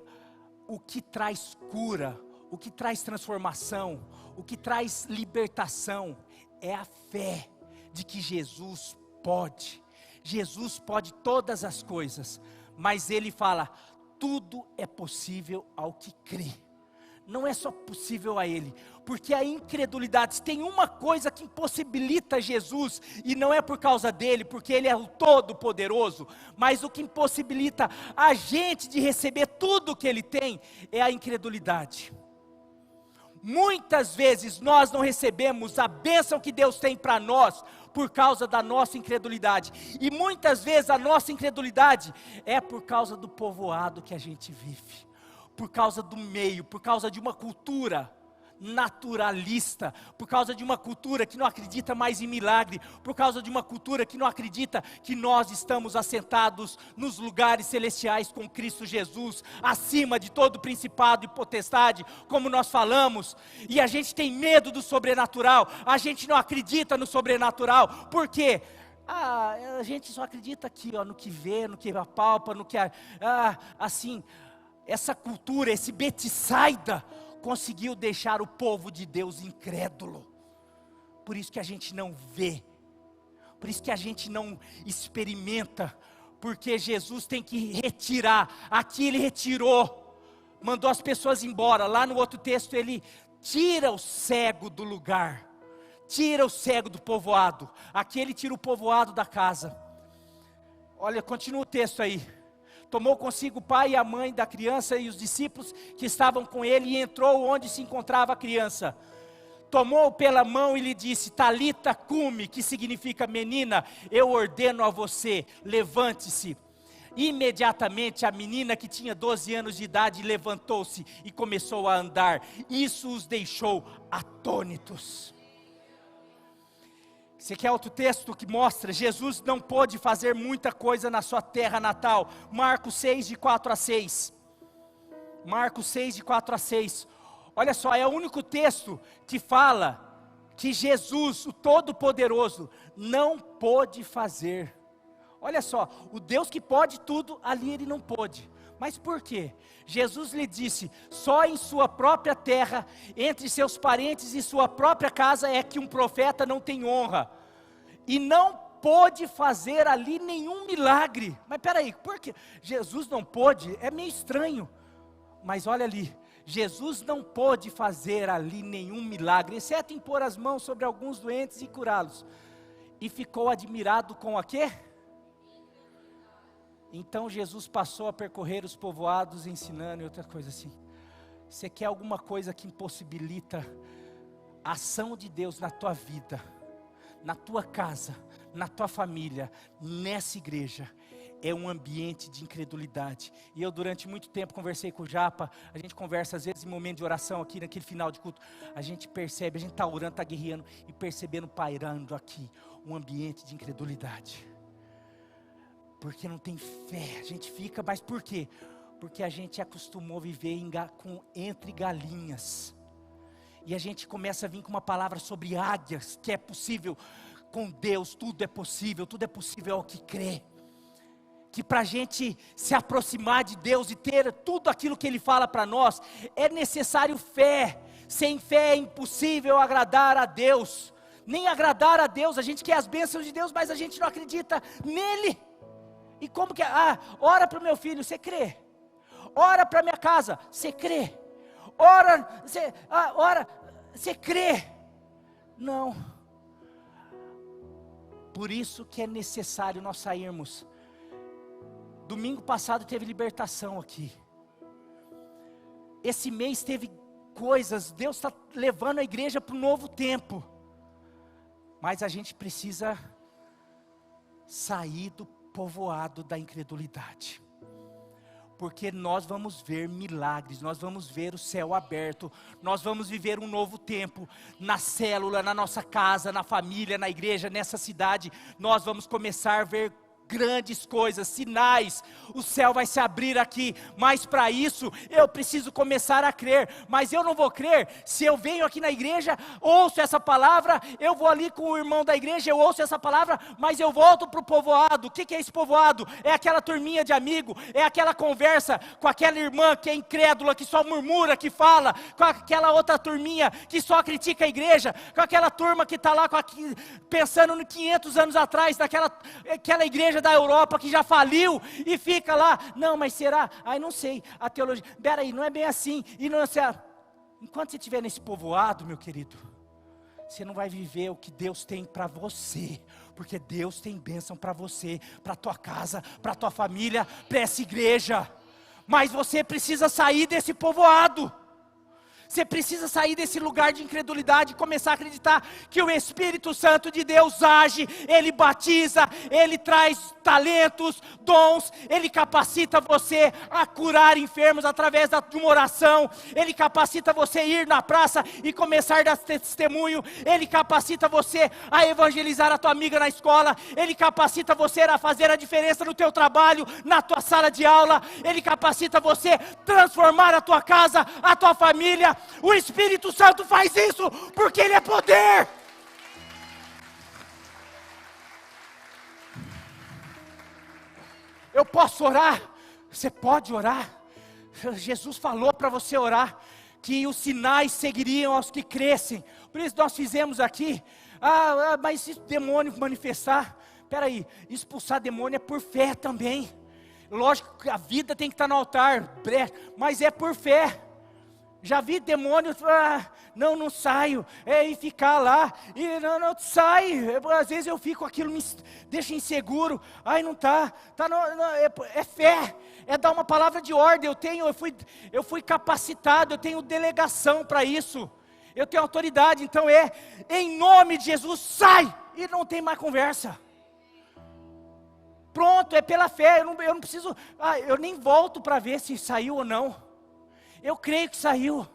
[SPEAKER 1] o que traz cura, o que traz transformação, o que traz libertação, é a fé de que Jesus pode. Jesus pode todas as coisas, mas Ele fala, tudo é possível ao que crê. Não é só possível a Ele, porque a incredulidade, se tem uma coisa que impossibilita Jesus, e não é por causa dele, porque Ele é o Todo-Poderoso, mas o que impossibilita a gente de receber tudo o que Ele tem, é a incredulidade. Muitas vezes nós não recebemos a bênção que Deus tem para nós, por causa da nossa incredulidade, e muitas vezes a nossa incredulidade é por causa do povoado que a gente vive, por causa do meio, por causa de uma cultura naturalista, por causa de uma cultura que não acredita mais em milagre, por causa de uma cultura que não acredita que nós estamos assentados nos lugares celestiais com Cristo Jesus, acima de todo principado e potestade, como nós falamos, e a gente tem medo do sobrenatural, a gente não acredita no sobrenatural, por quê? A gente só acredita aqui, ó, no que vê, no que apalpa, no que, assim, essa cultura, esse Betsaida, conseguiu deixar o povo de Deus incrédulo. Por isso que a gente não vê, por isso que a gente não experimenta, porque Jesus tem que retirar. Aqui Ele retirou, mandou as pessoas embora. Lá no outro texto Ele tira o cego do lugar, tira o cego do povoado. Aqui Ele tira o povoado da casa. Olha, continua o texto aí. Tomou consigo o pai e a mãe da criança e os discípulos que estavam com ele e entrou onde se encontrava a criança. Tomou-o pela mão e lhe disse, Talita cumi, que significa menina, eu ordeno a você, levante-se. Imediatamente a menina que tinha 12 anos de idade levantou-se e começou a andar. Isso os deixou atônitos. Você quer outro texto que mostra? Jesus não pôde fazer muita coisa na sua terra natal. Marcos 6, de 4 a 6. Marcos 6, de 4 a 6. Olha só, é o único texto que fala que Jesus, o Todo-Poderoso, não pôde fazer. Olha só, o Deus que pode tudo, ali Ele não pôde. Mas por quê? Jesus lhe disse, só em sua própria terra, entre seus parentes e sua própria casa é que um profeta não tem honra. E não pôde fazer ali nenhum milagre. Mas peraí, por que Jesus não pôde? É meio estranho. Mas olha ali, Jesus não pôde fazer ali nenhum milagre, exceto impor as mãos sobre alguns doentes e curá-los. E ficou admirado com a quê? Então Jesus passou a percorrer os povoados ensinando e outra coisa assim. Você quer alguma coisa que impossibilita a ação de Deus na tua vida, na tua casa, na tua família, nessa igreja? É um ambiente de incredulidade. E eu durante muito tempo conversei com o Japa. A gente conversa às vezes em momento de oração aqui, naquele final de culto. A gente percebe, a gente está orando, está guerreando e percebendo, pairando aqui um ambiente de incredulidade. Porque não tem fé, a gente fica, mas por quê? Porque a gente acostumou a viver entre galinhas. E a gente começa a vir com uma palavra sobre águias, que é possível com Deus, tudo é possível ao que crê. Que para a gente se aproximar de Deus e ter tudo aquilo que Ele fala para nós, é necessário fé. Sem fé é impossível agradar a Deus. Nem agradar a Deus, a gente quer as bênçãos de Deus, mas a gente não acredita nele. E como que ora para o meu filho, você crê? Ora para a minha casa, você crê? Ora, você crê? Não. Por isso que é necessário nós sairmos. Domingo passado teve libertação aqui. Esse mês teve coisas, Deus está levando a igreja para um novo tempo. Mas a gente precisa sair do povoado da incredulidade. Porque nós vamos ver milagres, nós vamos ver o céu aberto, nós vamos viver um novo tempo, na célula, na nossa casa, na família, na igreja, nessa cidade, nós vamos começar a ver grandes coisas, sinais, o céu vai se abrir aqui, mas para isso, eu preciso começar a crer, mas eu não vou crer, se eu venho aqui na igreja, ouço essa palavra, eu vou ali com o irmão da igreja, eu ouço essa palavra, mas eu volto para o povoado. O que é esse povoado? É aquela turminha de amigo, é aquela conversa com aquela irmã que é incrédula, que só murmura, que fala, com aquela outra turminha que só critica a igreja, com aquela turma que está lá pensando no 500 anos atrás, aquela igreja da Europa que já faliu e fica lá, não, mas será? Ai, não sei, a teologia, peraí, não é bem assim, e não sei, enquanto você estiver nesse povoado, meu querido, você não vai viver o que Deus tem para você, porque Deus tem bênção para você, para tua casa, para tua família, para essa igreja, mas você precisa sair desse povoado. Você precisa sair desse lugar de incredulidade e começar a acreditar que o Espírito Santo de Deus age, Ele batiza, Ele traz talentos, dons, Ele capacita você a curar enfermos através de uma oração, Ele capacita você a ir na praça e começar a dar testemunho, Ele capacita você a evangelizar a tua amiga na escola, Ele capacita você a fazer a diferença no teu trabalho, na tua sala de aula, Ele capacita você a transformar a tua casa, a tua família. O Espírito Santo faz isso porque Ele é poder. Eu posso orar? Você pode orar. Jesus falou para você orar que os sinais seguiriam aos que crescem. Por isso nós fizemos aqui. Mas se demônio manifestar, peraí, expulsar demônio é por fé também. Lógico que a vida tem que estar no altar, mas é por fé. Já vi demônios, não saio, e ficar lá, e não sai, às vezes eu fico, aquilo me deixa inseguro, não tá é fé, é dar uma palavra de ordem, eu fui capacitado, eu tenho delegação para isso, eu tenho autoridade, então em nome de Jesus, sai, e não tem mais conversa. Pronto, é pela fé, eu não preciso, eu nem volto para ver se saiu ou não. Eu creio que saiu.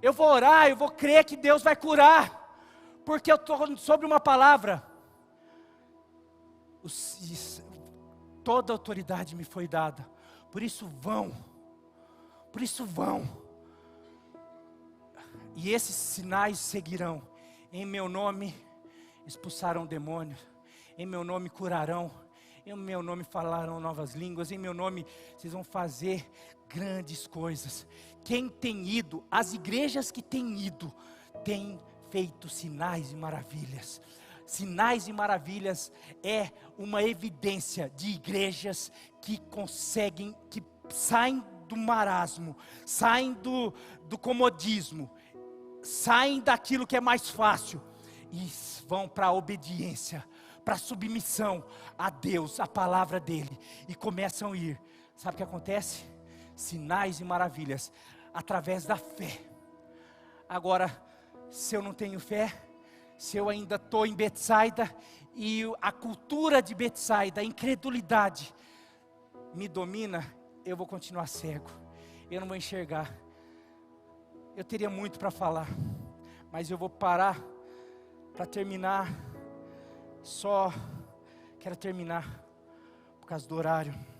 [SPEAKER 1] Eu vou orar, eu vou crer que Deus vai curar. Porque eu estou sobre uma palavra. Toda autoridade me foi dada. Por isso vão. Por isso vão. E esses sinais seguirão. Em meu nome expulsarão demônios. Em meu nome curarão. Em meu nome falarão novas línguas. Em meu nome vocês vão fazer grandes coisas. Quem tem ido, as igrejas que têm ido, têm feito sinais e maravilhas. Sinais e maravilhas é uma evidência de igrejas que conseguem, que saem do marasmo, saem do comodismo, saem daquilo que é mais fácil e vão para a obediência, para a submissão a Deus, a palavra dEle, e começam a ir. Sabe o que acontece? Sinais e maravilhas, através da fé. Agora, se eu não tenho fé, se eu ainda estou em Betsaida, e a cultura de Betsaida, a incredulidade, me domina, eu vou continuar cego, eu não vou enxergar. Eu teria muito para falar, mas eu vou parar para terminar. Só quero terminar por causa do horário.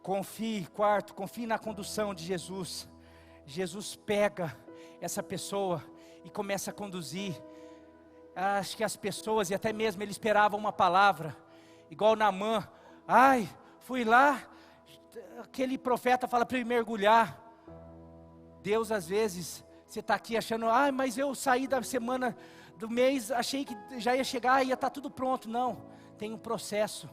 [SPEAKER 1] Confie na condução de Jesus. Jesus pega essa pessoa e começa a conduzir. Acho que as pessoas, e até mesmo ele esperava uma palavra, igual Naamã. Fui lá, aquele profeta fala para ele mergulhar. Deus, às vezes, você está aqui achando, mas eu saí da semana, do mês, achei que já ia chegar, ia estar tudo pronto. Não, tem um processo.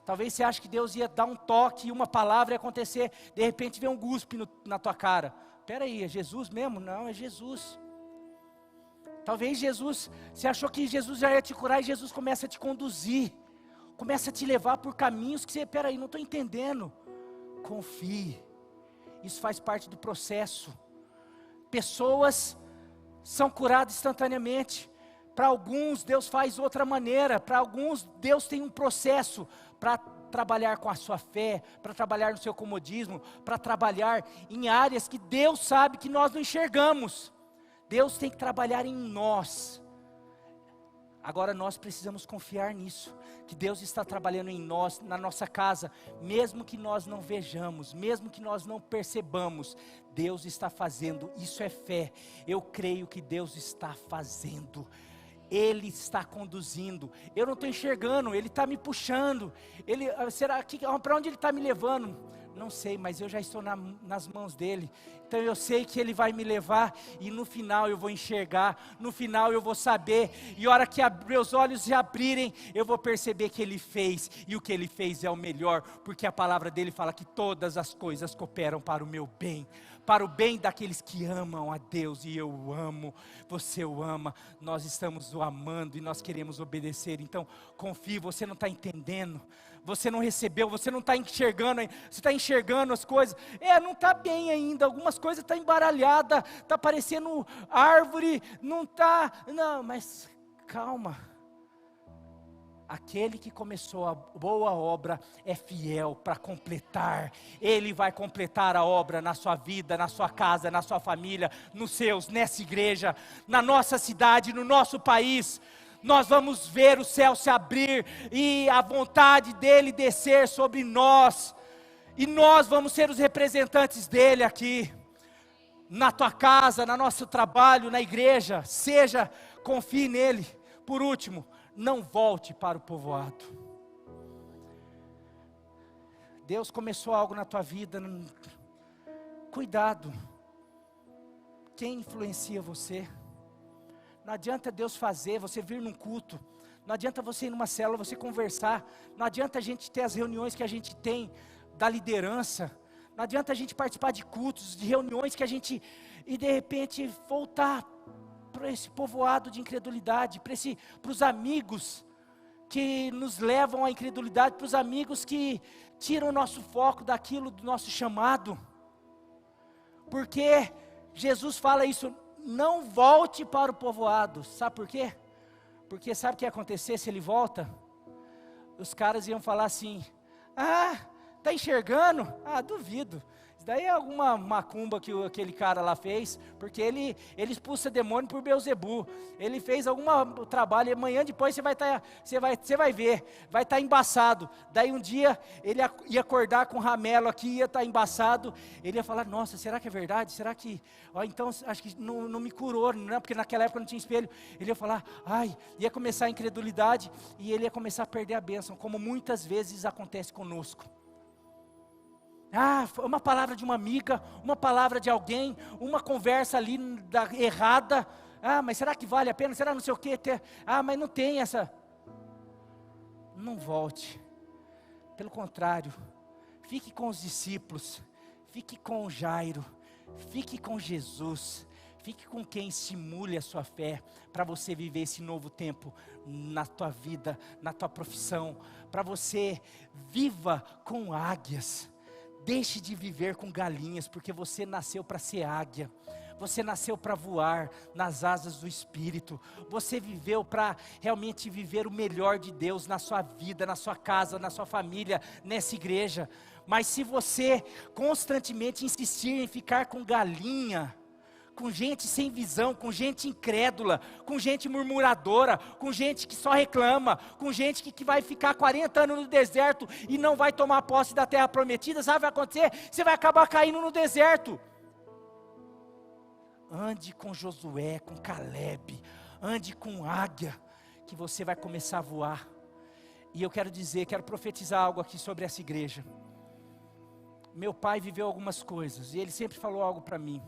[SPEAKER 1] Talvez você ache que Deus ia dar um toque, uma palavra ia acontecer, de repente vem um guspe na tua cara. Espera aí, é Jesus mesmo? Não, é Jesus. Talvez Jesus, você achou que Jesus já ia te curar, e Jesus começa a te conduzir, começa a te levar por caminhos que você, espera aí, não estou entendendo. Confie, isso faz parte do processo. Pessoas são curadas instantaneamente. Para alguns Deus faz outra maneira, para alguns Deus tem um processo para trabalhar com a sua fé, para trabalhar no seu comodismo, para trabalhar em áreas que Deus sabe que nós não enxergamos. Deus tem que trabalhar em nós. Agora nós precisamos confiar nisso, que Deus está trabalhando em nós, na nossa casa, mesmo que nós não vejamos, mesmo que nós não percebamos, Deus está fazendo, isso é fé. Eu creio que Deus está fazendo, Ele está conduzindo, eu não estou enxergando, Ele está me puxando, será que, para onde Ele está me levando? Não sei, mas eu já estou nas mãos dEle, então eu sei que Ele vai me levar, e no final eu vou enxergar, no final eu vou saber, e a hora que meus olhos se abrirem, eu vou perceber que Ele fez, e o que Ele fez é o melhor, porque a palavra dEle fala que todas as coisas cooperam para o meu bem, para o bem daqueles que amam a Deus, e eu o amo, você o ama, nós estamos o amando, e nós queremos obedecer. Então confie, você não está entendendo, você não recebeu, você não está enxergando, você está enxergando as coisas, não está bem ainda, algumas coisas estão embaralhadas, está parecendo árvore, não, mas calma, aquele que começou a boa obra é fiel para completar, Ele vai completar a obra na sua vida, na sua casa, na sua família, nos seus, nessa igreja, na nossa cidade, no nosso país. Nós vamos ver o céu se abrir e a vontade dEle descer sobre nós, e nós vamos ser os representantes dEle aqui, na tua casa, no nosso trabalho, na igreja, confie nele. Por último, não volte para o povoado. Deus começou algo na tua vida, cuidado, quem influencia você? Não adianta Deus fazer, você vir num culto, não adianta você ir numa célula, você conversar, não adianta a gente ter as reuniões que a gente tem da liderança, não adianta a gente participar de cultos, de reuniões que a gente, e de repente voltar para esse povoado de incredulidade, para os amigos que nos levam à incredulidade, para os amigos que tiram o nosso foco daquilo, do nosso chamado, porque Jesus fala isso, não volte para o povoado. Sabe por quê? Porque sabe o que ia acontecer se ele volta? Os caras iam falar assim, está enxergando? Duvido, isso daí é alguma macumba que aquele cara lá fez, porque ele expulsa demônio por Beelzebu, ele fez algum trabalho, e amanhã depois você vai ver, vai estar embaçado. Daí um dia, ele ia acordar com um ramelo aqui, ia estar embaçado, ele ia falar, nossa, será que é verdade? Será que, então acho que não me curou, não, porque naquela época não tinha espelho. Ele ia falar, ia começar a incredulidade, e ele ia começar a perder a bênção, como muitas vezes acontece conosco. Uma palavra de uma amiga, uma palavra de alguém, uma conversa ali errada, mas será que vale a pena, será não sei o que, mas não tem essa, não volte, pelo contrário, fique com os discípulos, fique com Jairo, fique com Jesus, fique com quem estimule a sua fé, para você viver esse novo tempo na tua vida, na tua profissão, para você viva com águias. Deixe de viver com galinhas, porque você nasceu para ser águia, você nasceu para voar nas asas do Espírito, você viveu para realmente viver o melhor de Deus na sua vida, na sua casa, na sua família, nessa igreja. Mas se você constantemente insistir em ficar com galinha, com gente sem visão, com gente incrédula, com gente murmuradora, com gente que só reclama, com gente que vai ficar 40 anos no deserto e não vai tomar posse da terra prometida, sabe o que vai acontecer? Você vai acabar caindo no deserto. Ande com Josué, com Caleb, ande com águia, que você vai começar a voar. E eu quero profetizar algo aqui sobre essa igreja. Meu pai viveu algumas coisas, e ele sempre falou algo para mim.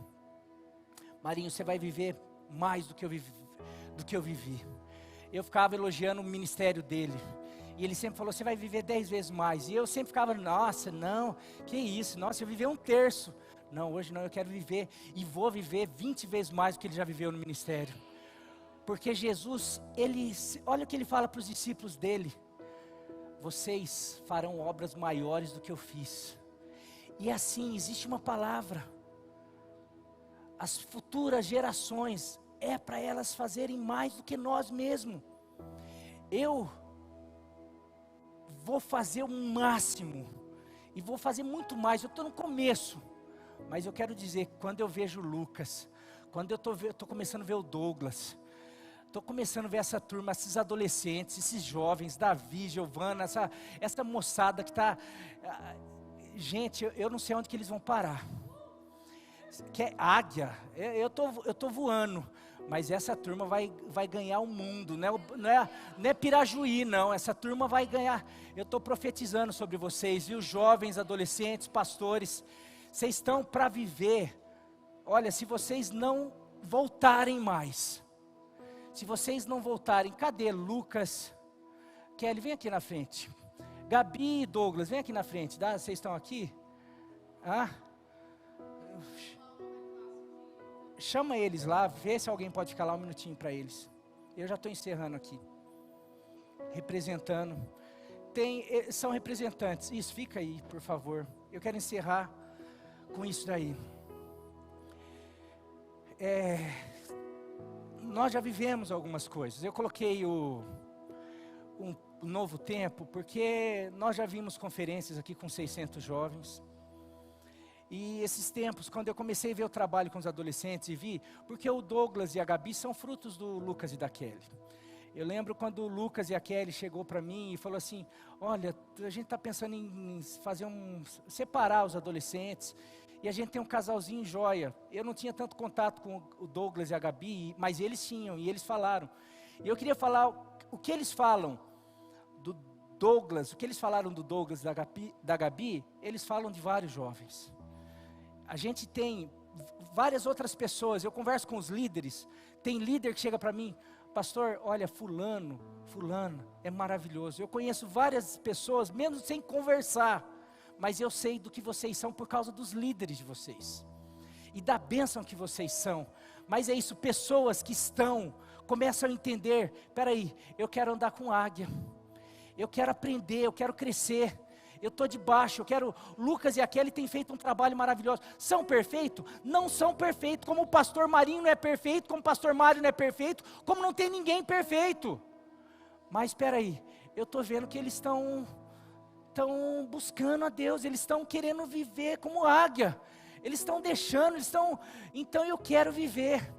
[SPEAKER 1] Marinho, você vai viver mais do que eu vivi. Eu ficava elogiando o ministério dele, e ele sempre falou, você vai viver 10 vezes mais. E eu sempre ficava, nossa, não, que isso, nossa, eu vivi 1/3. Não, hoje não, eu quero viver, e vou viver 20 vezes mais do que ele já viveu no ministério. Porque Jesus, olha o que ele fala para os discípulos dele, vocês farão obras maiores do que eu fiz. E assim, existe uma palavra, as futuras gerações, para elas fazerem mais do que nós mesmos. Eu vou fazer o máximo, e vou fazer muito mais. Eu estou no começo, mas eu quero dizer, quando eu vejo o Lucas, quando eu estou começando a ver o Douglas, estou começando a ver essa turma, esses adolescentes, esses jovens, Davi, Giovana, essa moçada que está... Gente, eu não sei onde que eles vão parar. Que é águia, eu tô voando, mas essa turma vai ganhar o mundo, não é Pirajuí não, essa turma vai ganhar. Eu estou profetizando sobre vocês, viu, jovens, adolescentes, pastores, vocês estão para viver. Olha, se vocês não voltarem mais, se vocês não voltarem, cadê Lucas, Kelly, vem aqui na frente, Gabi e Douglas, vem aqui na frente, vocês estão aqui? Chama eles lá, vê se alguém pode ficar lá um minutinho para eles. Eu já estou encerrando aqui. Representando. São representantes. Isso, fica aí, por favor. Eu quero encerrar com isso daí. Nós já vivemos algumas coisas. Eu coloquei um novo tempo, porque nós já vimos conferências aqui com 600 jovens. E esses tempos, quando eu comecei a ver o trabalho com os adolescentes e vi, porque o Douglas e a Gabi são frutos do Lucas e da Kelly. Eu lembro quando o Lucas e a Kelly chegou para mim e falou assim, olha, a gente está pensando em separar os adolescentes, e a gente tem um casalzinho joia. Eu não tinha tanto contato com o Douglas e a Gabi, mas eles tinham, e eles falaram. E eu queria falar o que eles falam do Douglas, o que eles falaram do Douglas e da Gabi, eles falam de vários jovens. A gente tem várias outras pessoas, eu converso com os líderes, tem líder que chega para mim, pastor, olha, fulano é maravilhoso. Eu conheço várias pessoas, mesmo sem conversar, mas eu sei do que vocês são por causa dos líderes de vocês, e da bênção que vocês são. Mas é isso, pessoas que começam a entender, peraí, eu quero andar com águia, eu quero aprender, eu quero crescer. Eu estou debaixo, Lucas e a Kelly têm feito um trabalho maravilhoso. São perfeitos? Não são perfeitos, como o pastor Marinho não é perfeito, como o pastor Mário não é perfeito, como não tem ninguém perfeito. Mas espera aí, eu estou vendo que eles estão buscando a Deus, eles estão querendo viver como águia, eles estão deixando, então eu quero viver.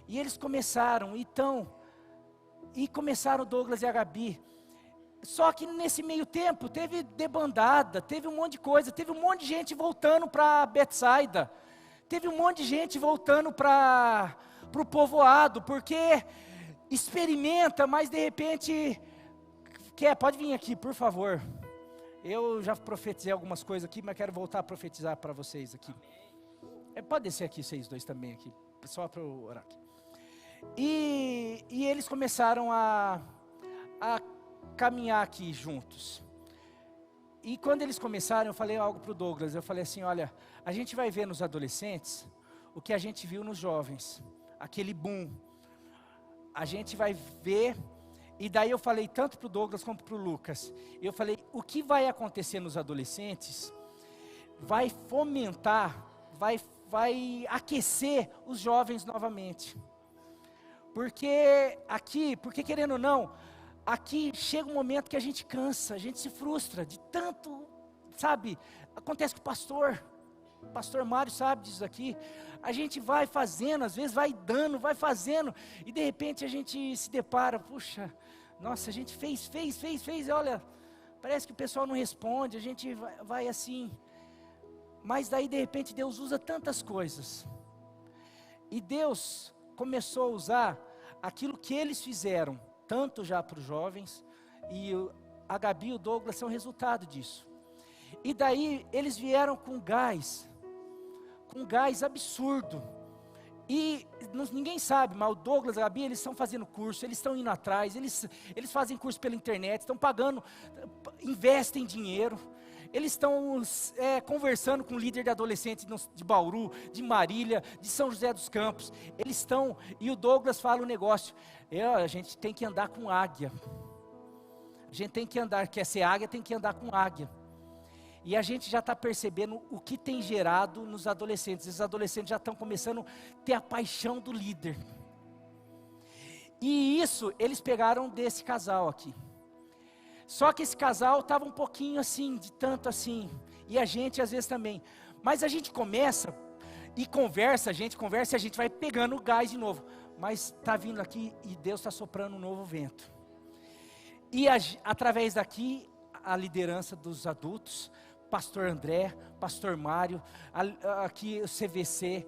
[SPEAKER 1] E eles começaram, começaram o Douglas e a Gabi. Só que nesse meio tempo, teve debandada, teve um monte de coisa, teve um monte de gente voltando para Betsaida, teve um monte de gente voltando para o povoado, porque experimenta, mas de repente, pode vir aqui, por favor. Eu já profetizei algumas coisas aqui, mas quero voltar a profetizar para vocês aqui. Pode descer aqui, vocês dois também aqui, só para eu orar aqui. E eles começaram a caminhar aqui juntos. E quando eles começaram, eu falei algo para o Douglas, eu falei assim, olha, a gente vai ver nos adolescentes o que a gente viu nos jovens, aquele boom, a gente vai ver. E daí eu falei tanto para o Douglas como para o Lucas, eu falei, o que vai acontecer nos adolescentes, vai fomentar, vai aquecer os jovens novamente, porque querendo ou não, aqui chega um momento que a gente cansa, a gente se frustra de tanto, sabe, acontece com o pastor Mário sabe disso aqui, a gente vai fazendo, às vezes vai dando, vai fazendo, e de repente a gente se depara, puxa, nossa, a gente fez, olha, parece que o pessoal não responde, a gente vai assim, mas daí de repente Deus usa tantas coisas, e Deus começou a usar aquilo que eles fizeram, tanto já para os jovens, e a Gabi e o Douglas são resultado disso. E daí eles vieram com gás absurdo. E ninguém sabe, mas o Douglas e a Gabi, eles estão fazendo curso, eles estão indo atrás, eles fazem curso pela internet, estão pagando, investem dinheiro. Eles estão conversando com o líder de adolescentes de Bauru, de Marília, de São José dos Campos. Eles estão, e o Douglas fala o negócio, a gente tem que andar com águia. A gente tem que andar, quer ser águia, tem que andar com águia. E a gente já está percebendo o que tem gerado nos adolescentes. Os adolescentes já estão começando a ter a paixão do líder. E isso eles pegaram desse casal aqui. Só que esse casal estava um pouquinho assim, de tanto assim, e a gente às vezes também. Mas a gente começa e conversa, a gente conversa e a gente vai pegando o gás de novo. Mas está vindo aqui e Deus está soprando um novo vento. E através daqui, a liderança dos adultos, pastor André, pastor Mário, aqui o CVC,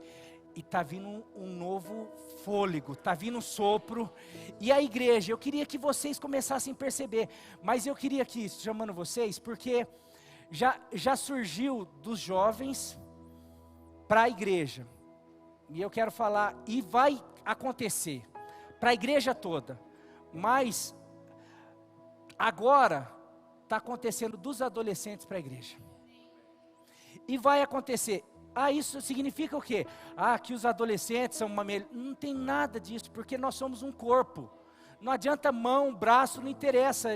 [SPEAKER 1] e está vindo um novo fôlego, está vindo um sopro. E a igreja, eu queria que vocês começassem a perceber, mas eu queria aqui, chamando vocês, porque já surgiu dos jovens para a igreja, e eu quero falar, e vai acontecer, para a igreja toda, mas agora está acontecendo dos adolescentes para a igreja, e vai acontecer. Isso significa o quê? Que os adolescentes são não tem nada disso, porque nós somos um corpo, não adianta mão, braço, não interessa,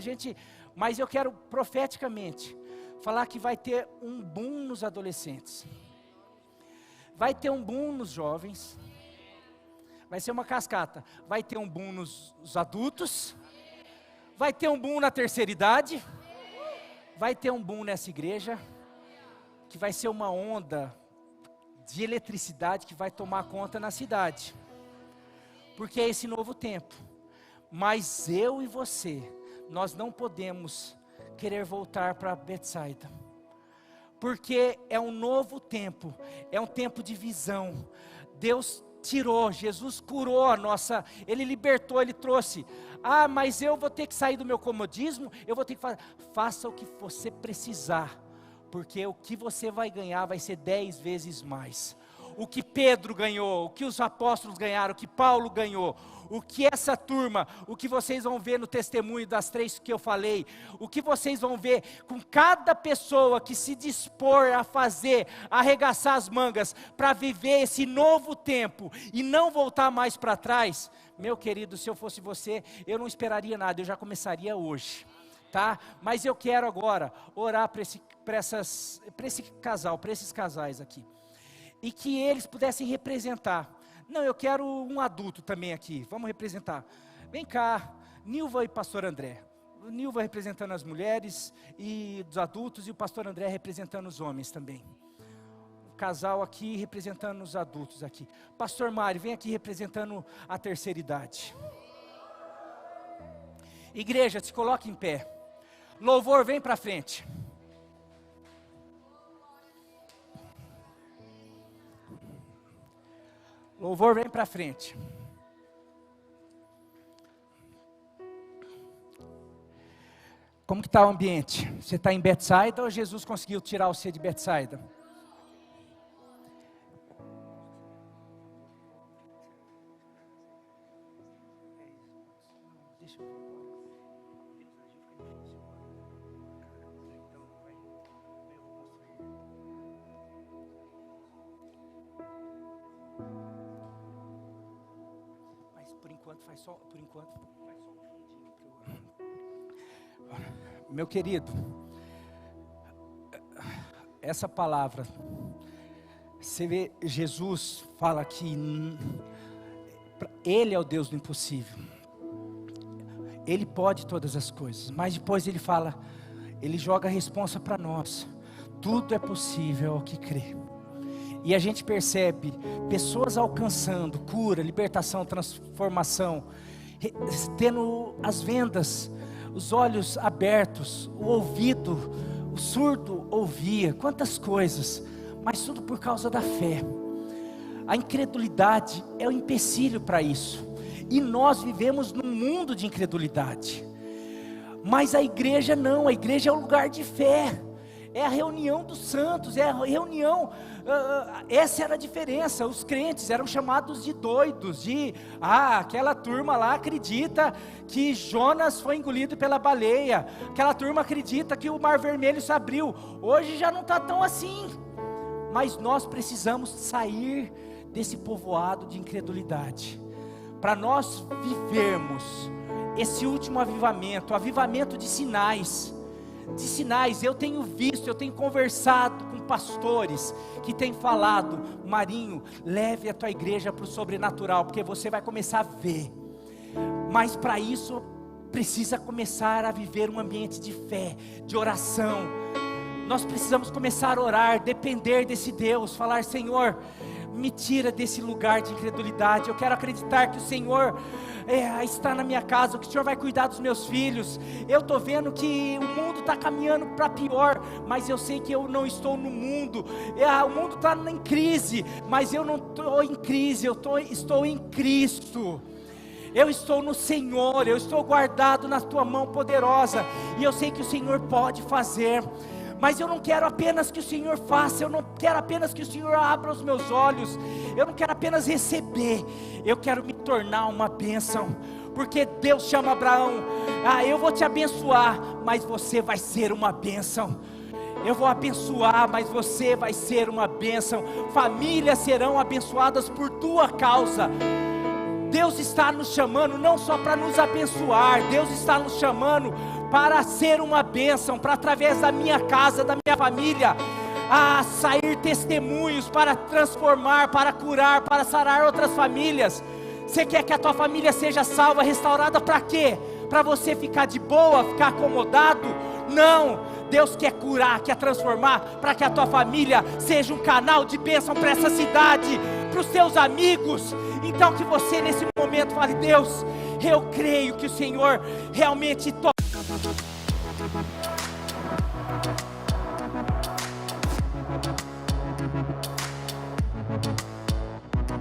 [SPEAKER 1] mas eu quero profeticamente falar que vai ter um boom nos adolescentes, vai ter um boom nos jovens, vai ser uma cascata, vai ter um boom nos adultos, vai ter um boom na terceira idade, vai ter um boom nessa igreja, que vai ser uma onda de eletricidade que vai tomar conta na cidade, porque é esse novo tempo. Mas eu e você, nós não podemos querer voltar para Betsaida, porque é um novo tempo, é um tempo de visão. Deus tirou, Jesus curou Ele libertou, Ele trouxe. Mas eu vou ter que sair do meu comodismo, eu vou ter que faça o que você precisar, porque o que você vai ganhar vai ser 10 vezes mais. O que Pedro ganhou, o que os apóstolos ganharam, o que Paulo ganhou, o que essa turma, o que vocês vão ver no testemunho das 3 que eu falei, o que vocês vão ver com cada pessoa que se dispor a fazer, a arregaçar as mangas, para viver esse novo tempo, e não voltar mais para trás. Meu querido, se eu fosse você, eu não esperaria nada, eu já começaria hoje. Tá? Mas eu quero agora orar para esse casal, para esses casais aqui, e que eles pudessem representar. Não, eu quero um adulto também aqui, vamos representar. Vem cá, Nilva e pastor André. O Nilva representando as mulheres e os adultos, e o pastor André representando os homens também. O casal aqui representando os adultos aqui. Pastor Mário, vem aqui representando a terceira idade. Igreja, se coloque em pé. Louvor, vem para frente. Louvor, vem para frente. Como que está o ambiente? Você está em Betsaida ou Jesus conseguiu tirar você de Betsaida? Por enquanto faz só um minutinho. Meu querido, essa palavra, você vê, Jesus fala que Ele é o Deus do impossível, Ele pode todas as coisas, mas depois Ele fala, Ele joga a responsa para nós, tudo é possível ao que crê. E a gente percebe pessoas alcançando cura, libertação, transformação, tendo as vendas, os olhos abertos, o ouvido, o surdo ouvia, quantas coisas, mas tudo por causa da fé. A incredulidade é o empecilho para isso, e nós vivemos num mundo de incredulidade, mas a igreja não, a igreja é o lugar de fé, é a reunião dos santos, é a reunião, essa era a diferença. Os crentes eram chamados de doidos, aquela turma lá acredita que Jonas foi engolido pela baleia, aquela turma acredita que o mar vermelho se abriu. Hoje já não está tão assim, mas nós precisamos sair desse povoado de incredulidade, para nós vivermos esse último avivamento, avivamento de sinais. Eu tenho visto, eu tenho conversado com pastores que têm falado, Marinho, leve a tua igreja para o sobrenatural, porque você vai começar a ver, mas para isso precisa começar a viver um ambiente de fé, de oração. Nós precisamos começar a orar, depender desse Deus, falar: Senhor, me tira desse lugar de incredulidade. Eu quero acreditar que o Senhor está na minha casa, que o Senhor vai cuidar dos meus filhos. Eu estou vendo que o mundo está caminhando para pior, mas eu sei que eu não estou no mundo. O mundo está em crise, mas eu não estou em crise, estou em Cristo. Eu estou no Senhor, eu estou guardado na tua mão poderosa, e eu sei que o Senhor pode fazer. Mas eu não quero apenas que o Senhor faça, eu não quero apenas que o Senhor abra os meus olhos, eu não quero apenas receber, eu quero me tornar uma bênção. Porque Deus chama Abraão: eu vou te abençoar, mas você vai ser uma bênção. Eu vou abençoar, mas você vai ser uma bênção. Famílias serão abençoadas por tua causa. Deus está nos chamando não só para nos abençoar, Deus está nos chamando para ser uma bênção, para através da minha casa, da minha família, sair testemunhos, para transformar, para curar, para sarar outras famílias. Você quer que a tua família seja salva, restaurada, para quê? Para você ficar de boa, ficar acomodado? Não, Deus quer curar, quer transformar, para que a tua família seja um canal de bênção para essa cidade, para os teus amigos. Então que você nesse momento fale: Deus, eu creio que o Senhor realmente toca.